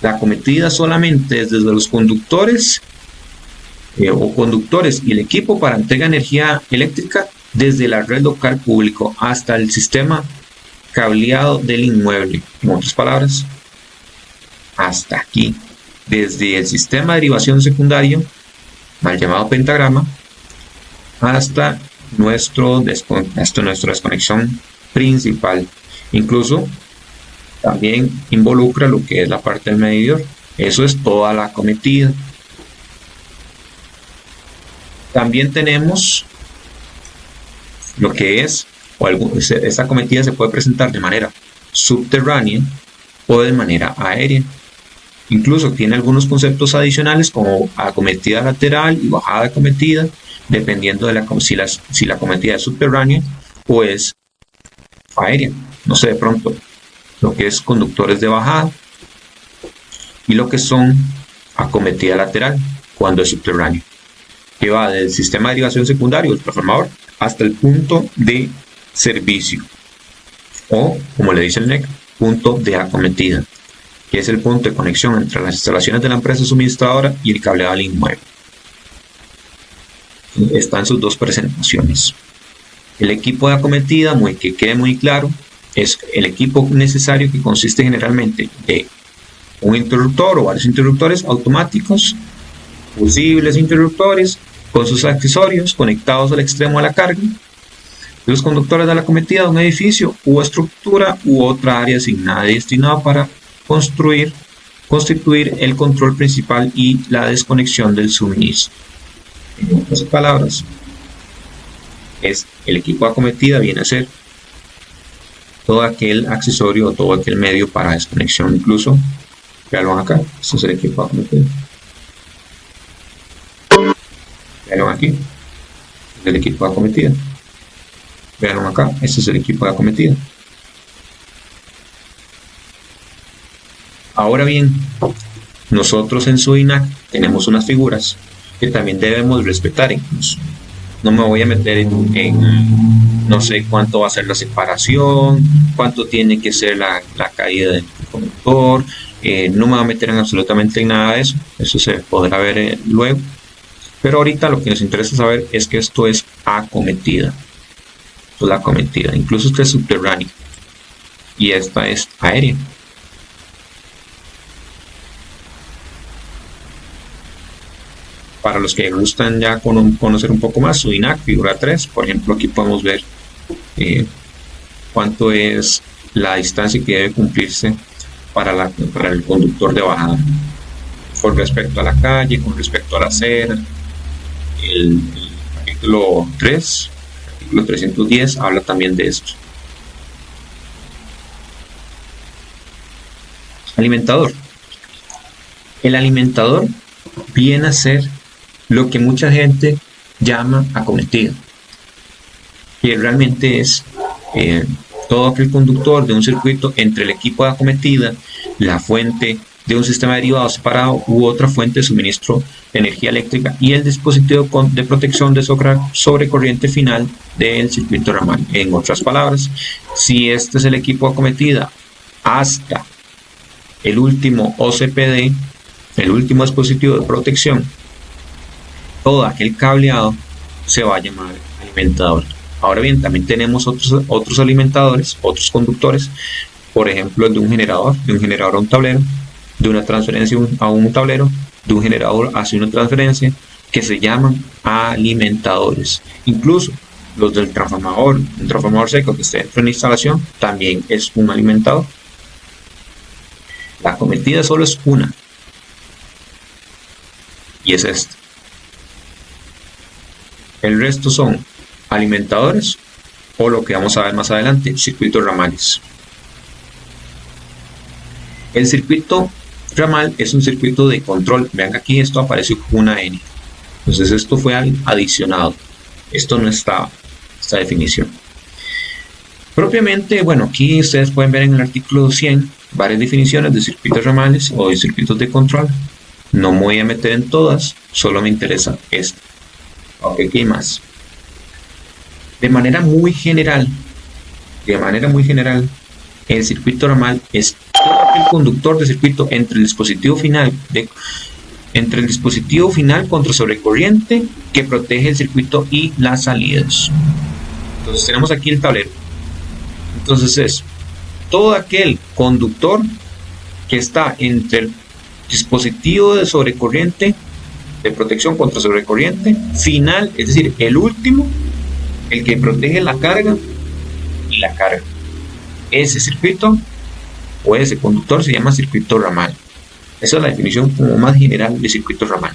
La acometida solamente es desde los conductores o conductores y el equipo para entrega de energía eléctrica desde la red local público hasta el sistema cableado del inmueble. En otras palabras, hasta aquí, desde el sistema de derivación secundario, mal llamado pentagrama, hasta nuestra desconexión principal. Incluso también involucra lo que es la parte del medidor. Eso es toda la acometida. También tenemos lo que es, esta acometida se puede presentar de manera subterránea o de manera aérea. Incluso tiene algunos conceptos adicionales como acometida lateral y bajada de acometida, dependiendo de si la acometida es subterránea o es aérea. No sé, de pronto lo que es conductores de bajada y lo que son acometida lateral cuando es subterráneo, que va del sistema de derivación secundario del transformador hasta el punto de servicio, o como le dice el NEC, punto de acometida, que es el punto de conexión entre las instalaciones de la empresa suministradora y el cableado al inmueble. Están sus dos presentaciones. El equipo de acometida, que quede muy claro, es el equipo necesario que consiste generalmente de un interruptor o varios interruptores automáticos, fusibles interruptores con sus accesorios conectados al extremo de la carga, los conductores de la acometida de un edificio u estructura u otra área asignada y destinada para constituir el control principal y la desconexión del suministro. En otras palabras, el equipo de acometida viene a ser todo aquel accesorio o todo aquel medio para desconexión. Incluso, veanlo acá, este es el equipo de acometida. Veanlo aquí, este es el equipo de acometida. Veanlo acá, este es el equipo de acometida. Ahora bien, nosotros en SUINAC tenemos unas figuras que también debemos respetar incluso. No me voy a meter en no sé cuánto va a ser la separación, cuánto tiene que ser la caída del conductor, no me voy a meter en absolutamente nada de eso, eso se podrá ver luego. Pero ahorita lo que nos interesa saber es que esto es acometida. Esto es la acometida, incluso esta es subterránea y esta es aérea. Para los que gustan ya conocer un poco más, SUINAC, figura 3, por ejemplo, aquí podemos ver cuánto es la distancia que debe cumplirse para el conductor de bajada, con respecto a la calle, con respecto a la acera. El artículo 3, artículo 310, habla también de esto. Alimentador. El alimentador viene a ser lo que mucha gente llama acometida, que realmente es todo aquel conductor de un circuito entre el equipo de acometida, la fuente de un sistema derivado separado u otra fuente de suministro de energía eléctrica y el dispositivo de protección de sobrecorriente final del circuito ramal. En otras palabras, si este es el equipo de acometida hasta el último OCPD, el último dispositivo de protección, todo aquel cableado se va a llamar alimentador. Ahora bien, también tenemos otros alimentadores, otros conductores, por ejemplo, de un generador a un tablero, de una transferencia a un tablero, de un generador hacia una transferencia, que se llaman alimentadores. Incluso los del transformador, un transformador seco que esté dentro de la instalación, también es un alimentador. La acometida solo es una, y es esta. El resto son alimentadores o lo que vamos a ver más adelante, circuitos ramales. El circuito ramal es un circuito de control. Vean que aquí esto apareció con una N. Entonces esto fue adicionado. Esto no estaba, esta definición. Propiamente, bueno, aquí ustedes pueden ver en el artículo 100 varias definiciones de circuitos ramales o de circuitos de control. No me voy a meter en todas, solo me interesa esta. Ok, ¿qué hay más? De manera muy general, el circuito ramal es todo el conductor de circuito entre el dispositivo final contra sobrecorriente que protege el circuito y las salidas. Entonces tenemos aquí el tablero. Entonces es todo aquel conductor que está entre el dispositivo de sobrecorriente, de protección contra sobrecorriente final, es decir, el último, el que protege la carga y la carga. Ese circuito o ese conductor se llama circuito ramal. Esa es la definición como más general de circuito ramal.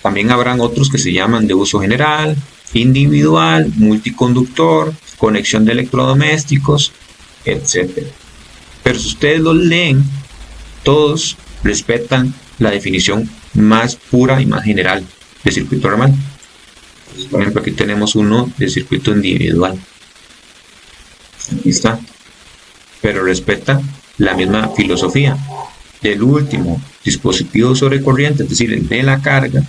También habrán otros que se llaman de uso general, individual, multiconductor, conexión de electrodomésticos, etc. Pero si ustedes los leen, todos respetan la definición más pura y más general de circuito normal. Entonces, por ejemplo, aquí tenemos uno de circuito individual. Aquí está. Pero respeta la misma filosofía. Del último dispositivo sobre corriente, es decir, el de la carga,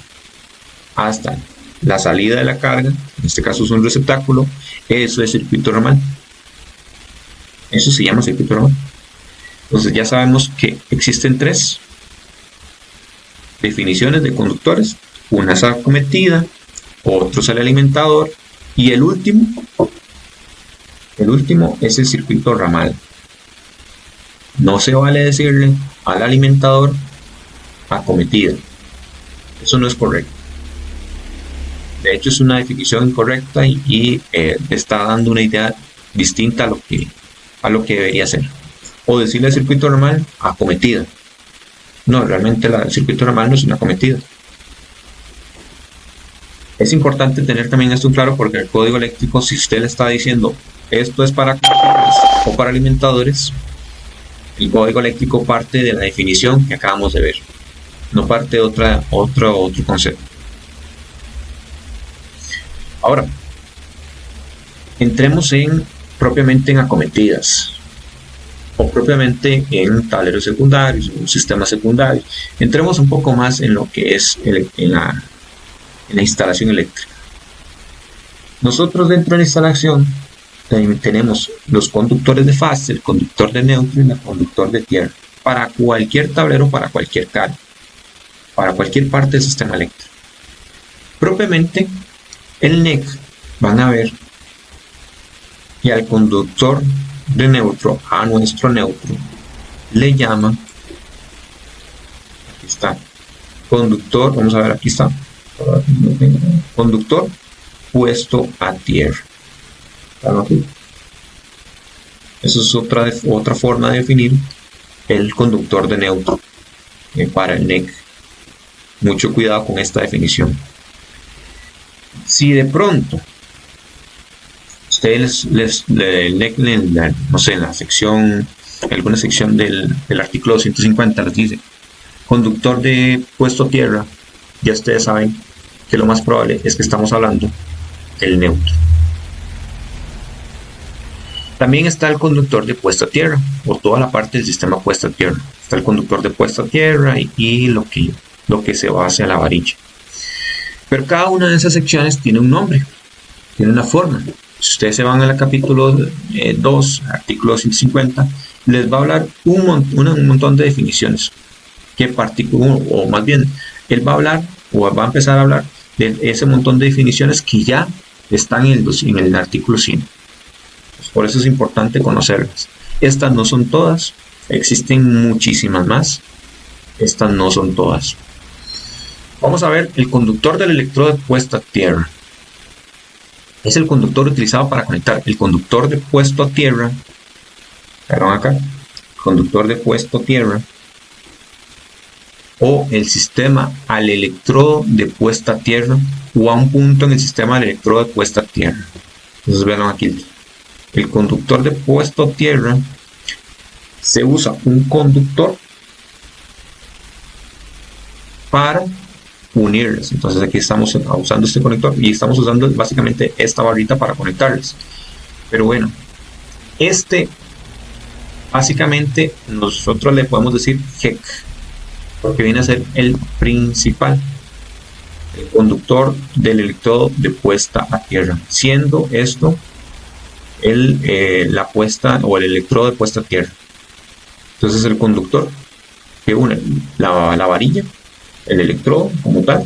hasta la salida de la carga, en este caso es un receptáculo, eso es circuito normal. Eso se llama circuito normal. Entonces ya sabemos que existen tres definiciones de conductores. Una es acometida, otro es el alimentador y el último es el circuito ramal. No se vale decirle al alimentador acometida. Eso no es correcto. De hecho es una definición incorrecta y está dando una idea distinta a lo que debería ser. O decirle al circuito normal acometida. No, realmente el circuito normal no es una acometida. Es importante tener también esto claro porque el código eléctrico, si usted le está diciendo esto es para acometidores o para alimentadores, el código eléctrico parte de la definición que acabamos de ver, no parte de otro concepto. Ahora, entremos propiamente en acometidas o propiamente en tableros secundarios o sistemas secundarios. Entremos un poco más en lo que es en la instalación eléctrica. Nosotros dentro de la instalación tenemos los conductores de fase, el conductor de neutro y el conductor de tierra para cualquier tablero, para cualquier carga, para cualquier parte del sistema eléctrico. Propiamente el NEC, van a ver que al conductor de neutro, a nuestro neutro, le llama, aquí está, conductor, vamos a ver, aquí está, conductor puesto a tierra. Eso es otra forma de definir el conductor de neutro para el NEC. Mucho cuidado con esta definición. Si de pronto ustedes no sé, en la sección, alguna sección del artículo 250 les dice conductor de puesto a tierra, ya ustedes saben que lo más probable es que estamos hablando del neutro. También está el conductor de puesta a tierra, o toda la parte del sistema puesta a tierra. Está el conductor de puesta a tierra y lo que se va hacia la varilla. Pero cada una de esas secciones tiene un nombre, tiene una forma. Si ustedes se van al capítulo 2, artículo 150, les va a hablar un montón de definiciones. O más bien, él va a hablar, o va a empezar a hablar de ese montón de definiciones que ya están en el artículo 100. Por eso es importante conocerlas. Estas no son todas, existen muchísimas más. Estas no son todas. Vamos a ver el conductor del electrodo de puesta a tierra. Es el conductor utilizado para conectar el conductor de puesto a tierra. Perdón acá. Conductor de puesto a tierra. O el sistema al electrodo de puesta a tierra. O a un punto en el sistema del electrodo de puesta a tierra. Entonces vean aquí. El conductor de puesto a tierra, se usa un conductor para unirles. Entonces aquí estamos usando este conector y estamos usando básicamente esta barrita para conectarles. Pero bueno, básicamente nosotros le podemos decir HEC, porque viene a ser el principal, el conductor del electrodo de puesta a tierra, siendo esto la puesta o el electrodo de puesta a tierra. Entonces el conductor que une la varilla, el electrodo como tal,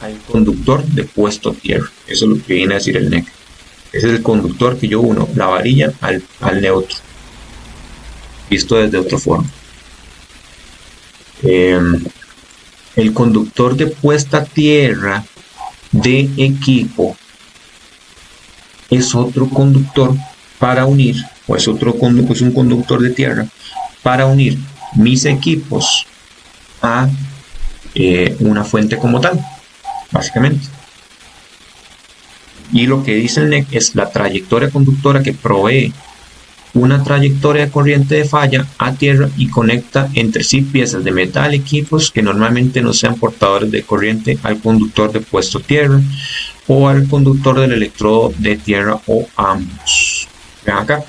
al conductor de puesto a tierra. Eso es lo que viene a decir el NEC. Ese es el conductor que yo uno la varilla al neutro, visto desde otra forma. El conductor de puesta a tierra de equipo es otro conductor para unir, o es un conductor de tierra para unir mis equipos a una fuente como tal. básicamente. Y lo que dice el NEC es la trayectoria conductora que provee una trayectoria de corriente de falla a tierra y conecta entre sí piezas de metal, equipos que normalmente no sean portadores de corriente al conductor de puesto tierra o al conductor del electrodo de tierra o ambos. Vean acá.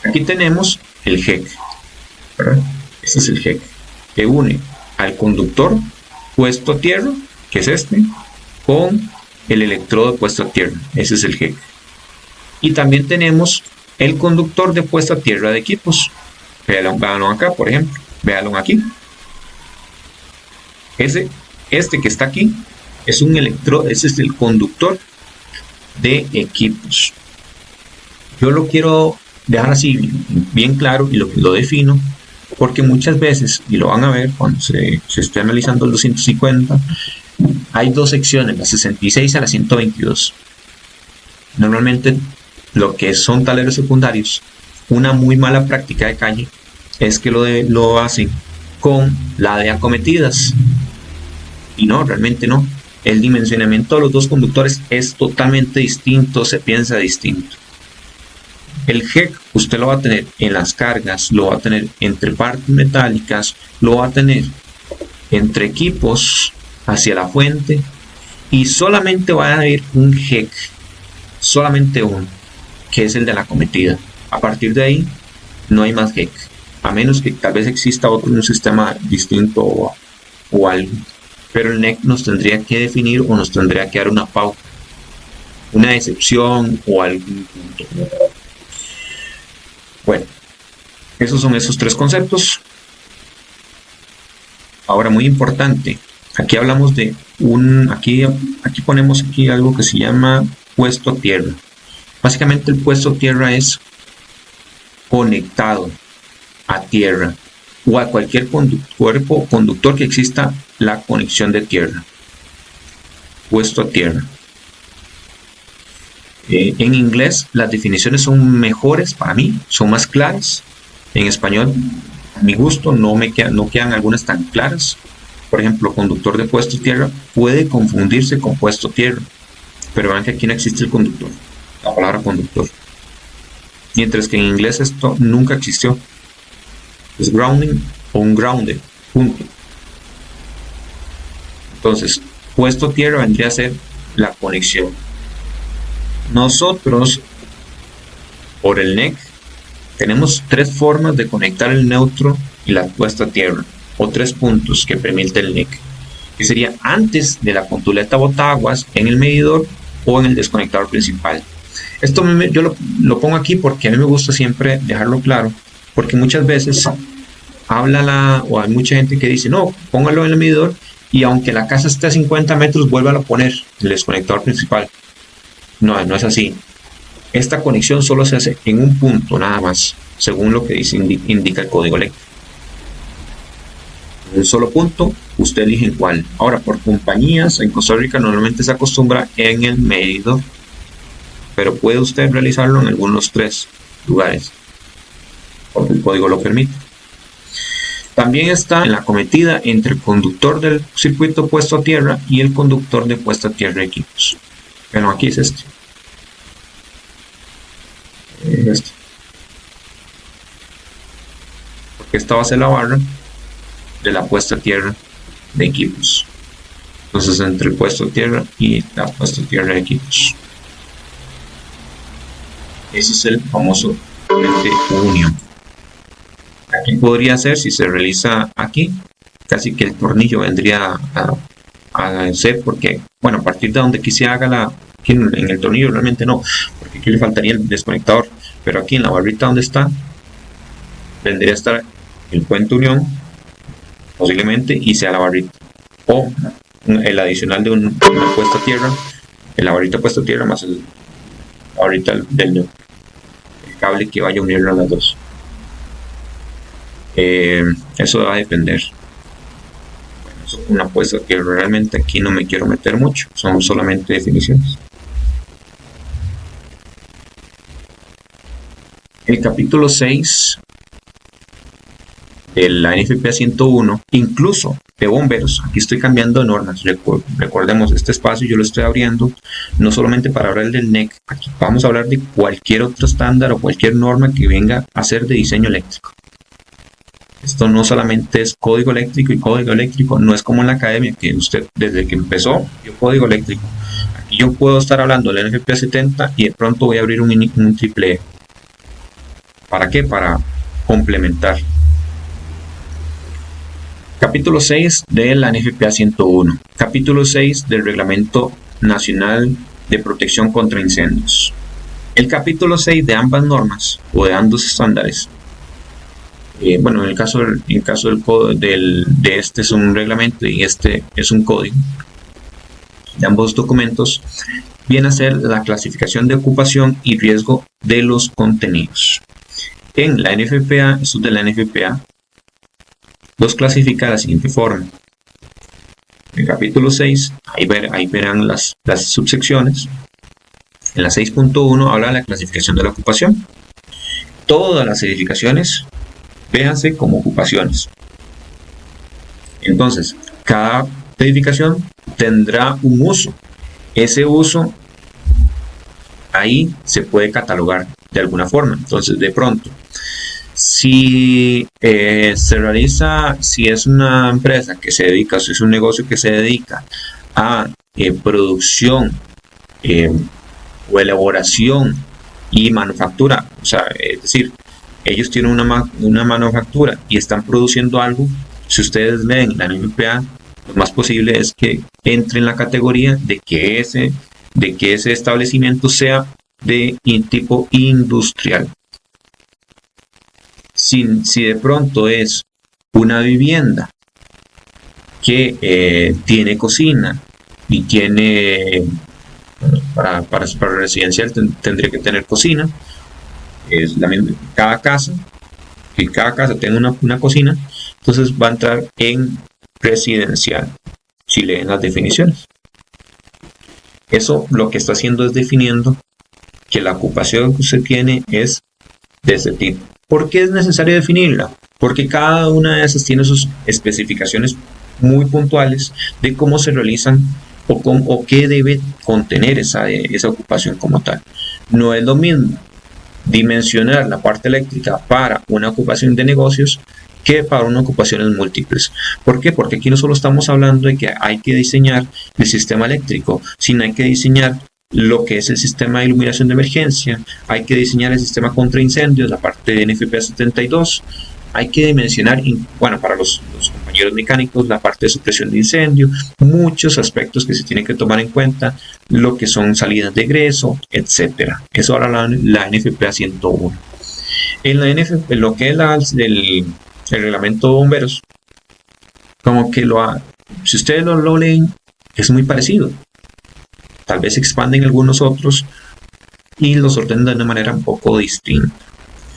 Aquí tenemos el GEC, ¿verdad? Este es el GEC que une al conductor puesto a tierra, que es este, con el electrodo de puesto a tierra. Ese es el GEC. Y también tenemos el conductor de puesta a tierra de equipos. Véanlo acá, por ejemplo. Véanlo aquí. Este que está aquí es un electrodo, ese es el conductor de equipos. Yo lo quiero dejar así bien claro y lo defino, porque muchas veces, y lo van a ver cuando se esté analizando el 250, hay dos secciones, la 66 a la 122. Normalmente lo que son taleros secundarios, una muy mala práctica de calle es que lo hacen con la de acometidas, y no, realmente no. El dimensionamiento de los dos conductores es totalmente distinto, se piensa distinto. El GEC usted lo va a tener en las cargas, lo va a tener entre partes metálicas, lo va a tener entre equipos hacia la fuente, y solamente va a haber un GEC, solamente uno, que es el de la acometida. A partir de ahí no hay más GEC, a menos que tal vez exista otro en un sistema distinto o algo. Pero el NEC nos tendría que definir o nos tendría que dar una pauta, una excepción o algún punto. Bueno, esos son esos tres conceptos. Ahora, muy importante, aquí hablamos de aquí ponemos aquí algo que se llama puesto a tierra. Básicamente el puesto a tierra es conectado a tierra o a cualquier cuerpo conductor que exista la conexión de tierra. Puesto a tierra. En inglés las definiciones son mejores para mí, son más claras. En español, a mi gusto, no quedan algunas tan claras. Por ejemplo, conductor de puesto a tierra puede confundirse con puesto a tierra, pero vean que aquí no existe el conductor, la palabra conductor. Mientras que en inglés esto nunca existió. Es grounding o un grounded, punto. Entonces, puesto a tierra vendría a ser la conexión. Nosotros, por el NEC, tenemos tres formas de conectar el neutro y la puesta a tierra, o tres puntos que permite el NEC, que sería antes de la contuleta botaguas, en el medidor o en el desconectador principal. Esto yo lo pongo aquí porque a mí me gusta siempre dejarlo claro, porque muchas veces hay mucha gente que dice, no, póngalo en el medidor y aunque la casa esté a 50 metros, vuélvalo a poner el desconectador principal. No es así. Esta conexión solo se hace en un punto nada más, según lo que indica el código eléctrico. En un solo punto, usted elige en cuál. Ahora, por compañías, en Costa Rica normalmente se acostumbra en el medidor, pero puede usted realizarlo en algunos tres lugares, porque el código lo permite. También está en la acometida entre el conductor del circuito puesto a tierra y el conductor de puesta a tierra de equipos. Bueno, aquí es este. Porque esta va a ser la barra de la puesta a tierra de equipos. Entonces, entre el puesto a tierra y la puesta a tierra de equipos. Ese es el famoso unión. Aquí podría ser, si se realiza aquí, casi que el tornillo vendría a ser, porque, bueno, a partir de donde aquí se haga aquí en el tornillo realmente no, porque aquí le faltaría el desconectador, pero aquí en la barrita donde está, vendría a estar el puente unión, posiblemente, y sea la barrita, o el adicional de una puesta a tierra, la barrita puesta a tierra más la barrita del cable que vaya a unir a las dos. Eso va a depender. Bueno, una apuesta que realmente aquí no me quiero meter mucho, son solamente definiciones. El capítulo 6 de la NFPA 101, incluso de bomberos. Aquí estoy cambiando normas. Recordemos, este espacio yo lo estoy abriendo no solamente para hablar del NEC. Aquí vamos a hablar de cualquier otro estándar o cualquier norma que venga a ser de diseño eléctrico. Esto no solamente es código eléctrico, y código eléctrico no es como en la academia, que usted desde que empezó dio código eléctrico. Aquí yo puedo estar hablando del NFPA 70 y de pronto voy a abrir un triple E. ¿Para qué? Para complementar. Capítulo 6 de la NFPA 101. Capítulo 6 del Reglamento Nacional de Protección contra Incendios. El capítulo 6 de ambas normas o de ambos estándares, en el caso de este es un reglamento y este es un código, de ambos documentos viene a ser la clasificación de ocupación y riesgo de los contenidos. En la NFPA, esto de la NFPA, los clasifica de la siguiente forma. En el capítulo 6, ahí verán las subsecciones. En la 6.1 habla de la clasificación de la ocupación. Todas las edificaciones, véanse como ocupaciones. Entonces, cada edificación tendrá un uso. Ese uso, ahí se puede catalogar de alguna forma. Entonces, de pronto, si si es una empresa que se dedica, si es un negocio que se dedica a producción o elaboración y manufactura, es decir, ellos tienen una manufactura y están produciendo algo, si ustedes leen la NFPA, lo más posible es que entre en la categoría de que ese establecimiento sea de tipo industrial. Si de pronto es una vivienda que tiene cocina y tiene, para residencial tendría que tener cocina, es la misma, cada casa tenga una cocina, entonces va a entrar en residencial, si leen las definiciones. Eso lo que está haciendo es definiendo que la ocupación que usted tiene es de ese tipo. ¿Por qué es necesario definirla? Porque cada una de esas tiene sus especificaciones muy puntuales de cómo se realizan o qué debe contener esa ocupación como tal. No es lo mismo dimensionar la parte eléctrica para una ocupación de negocios que para una ocupaciones múltiples. ¿Por qué? Porque aquí no solo estamos hablando de que hay que diseñar el sistema eléctrico, sino hay que diseñar lo que es el sistema de iluminación de emergencia, hay que diseñar el sistema contra incendios, la parte de NFPA 72, hay que dimensionar, para los compañeros mecánicos, la parte de supresión de incendio, muchos aspectos que se tienen que tomar en cuenta, lo que son salidas de egreso, etcétera. Eso ahora la NFPA 101. En lo que es el reglamento de bomberos, como que si ustedes lo leen, es muy parecido. Tal vez expanden algunos otros y los ordenan de una manera un poco distinta.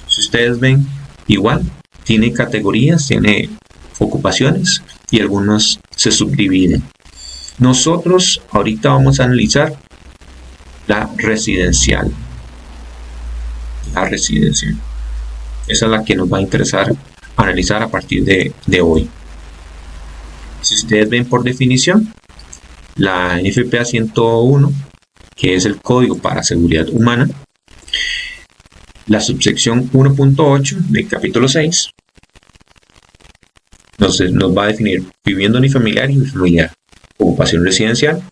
Si ustedes ven, igual, tiene categorías, tiene ocupaciones y algunos se subdividen. Nosotros ahorita vamos a analizar la residencial. Esa es la que nos va a interesar analizar a partir de hoy. Si ustedes ven por definición, la NFPA 101, que es el Código para Seguridad Humana, la subsección 1.8 del capítulo 6 nos va a definir vivienda unifamiliar y bifamiliar, ocupación residencial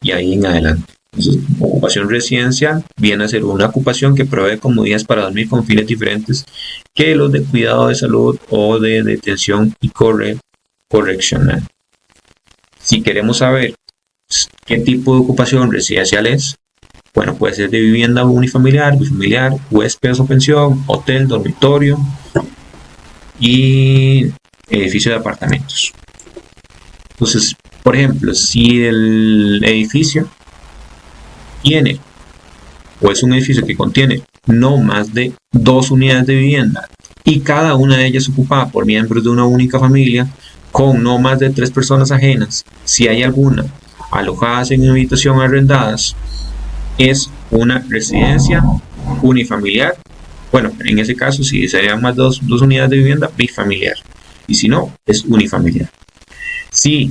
y ahí en adelante. Entonces, ocupación residencial viene a ser una ocupación que provee comodidades para dormir con fines diferentes que los de cuidado de salud o de detención y correccional. Si queremos saber qué tipo de ocupación residencial es, puede ser de vivienda unifamiliar, bifamiliar, huéspedes o pensión, hotel, dormitorio y edificio de apartamentos. Entonces, por ejemplo, si el edificio tiene o es un edificio que contiene no más de 2 unidades de vivienda y cada una de ellas ocupada por miembros de una única familia con no más de 3 personas ajenas, si hay alguna alojadas en una habitación arrendadas, es una residencia unifamiliar. En ese caso, si serían más 2 unidades de vivienda, bifamiliar. Y si no, es unifamiliar. Si,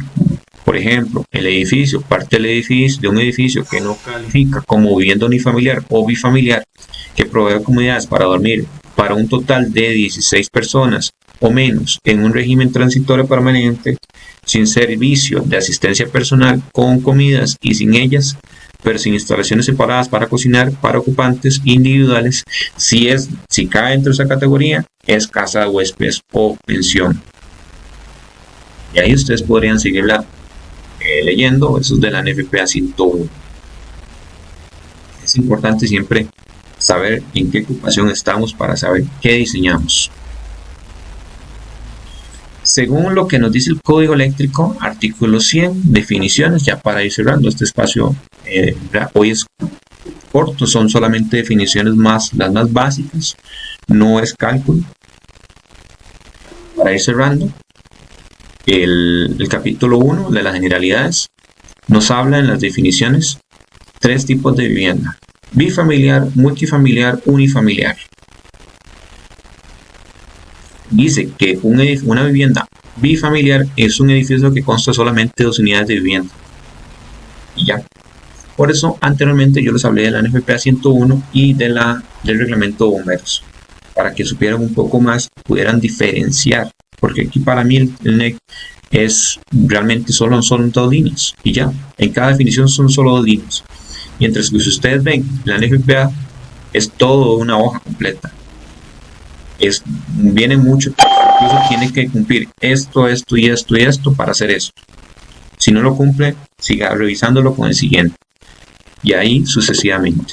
por ejemplo, el edificio, parte del edificio, de un edificio que no califica como vivienda unifamiliar o bifamiliar, que provee comunidades para dormir para un total de 16 personas o menos en un régimen transitorio permanente, sin servicio de asistencia personal, con comidas y sin ellas, pero sin instalaciones separadas para cocinar para ocupantes individuales, si cae dentro de esa categoría, es casa de huéspedes o pensión. Y ahí ustedes podrían seguirla leyendo, eso es de la NFPA 101. Es importante siempre saber en qué ocupación estamos para saber qué diseñamos. Según lo que nos dice el Código Eléctrico, artículo 100, definiciones, ya para ir cerrando este espacio, hoy es corto, son solamente definiciones las más básicas, no es cálculo. Para ir cerrando, el capítulo 1 de las generalidades nos habla en las definiciones 3 tipos de vivienda: bifamiliar, multifamiliar, unifamiliar. Dice que una vivienda bifamiliar es un edificio que consta solamente de 2 unidades de vivienda. Y ya. Por eso, anteriormente yo les hablé de la NFPA 101 y del reglamento de bomberos. Para que supieran un poco más, pudieran diferenciar. Porque aquí para mí el NEC es realmente son 2 líneas. Y ya. En cada definición son solo 2 líneas. Mientras que si ustedes ven, la NFPA es todo una hoja completa. Viene mucho, incluso tiene que cumplir esto y esto para hacer esto. Si no lo cumple, siga revisándolo con el siguiente. Y ahí sucesivamente.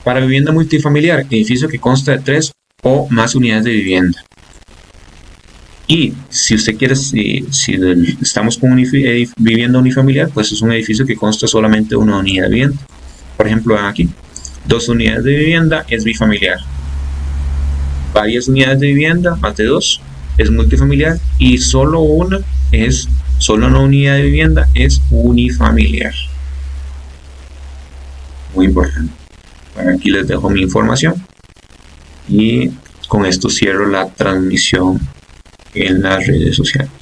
Para vivienda multifamiliar, edificio que consta de 3 o más unidades de vivienda. Y si usted quiere, si estamos con vivienda unifamiliar, pues es un edificio que consta solamente de 1 unidad de vivienda. Por ejemplo, aquí, 2 unidades de vivienda es bifamiliar. Varias unidades de vivienda, más de 2, es multifamiliar. Y solo una unidad de vivienda es unifamiliar. Muy importante. Bueno, aquí les dejo mi información. Y con esto cierro la transmisión en las redes sociales.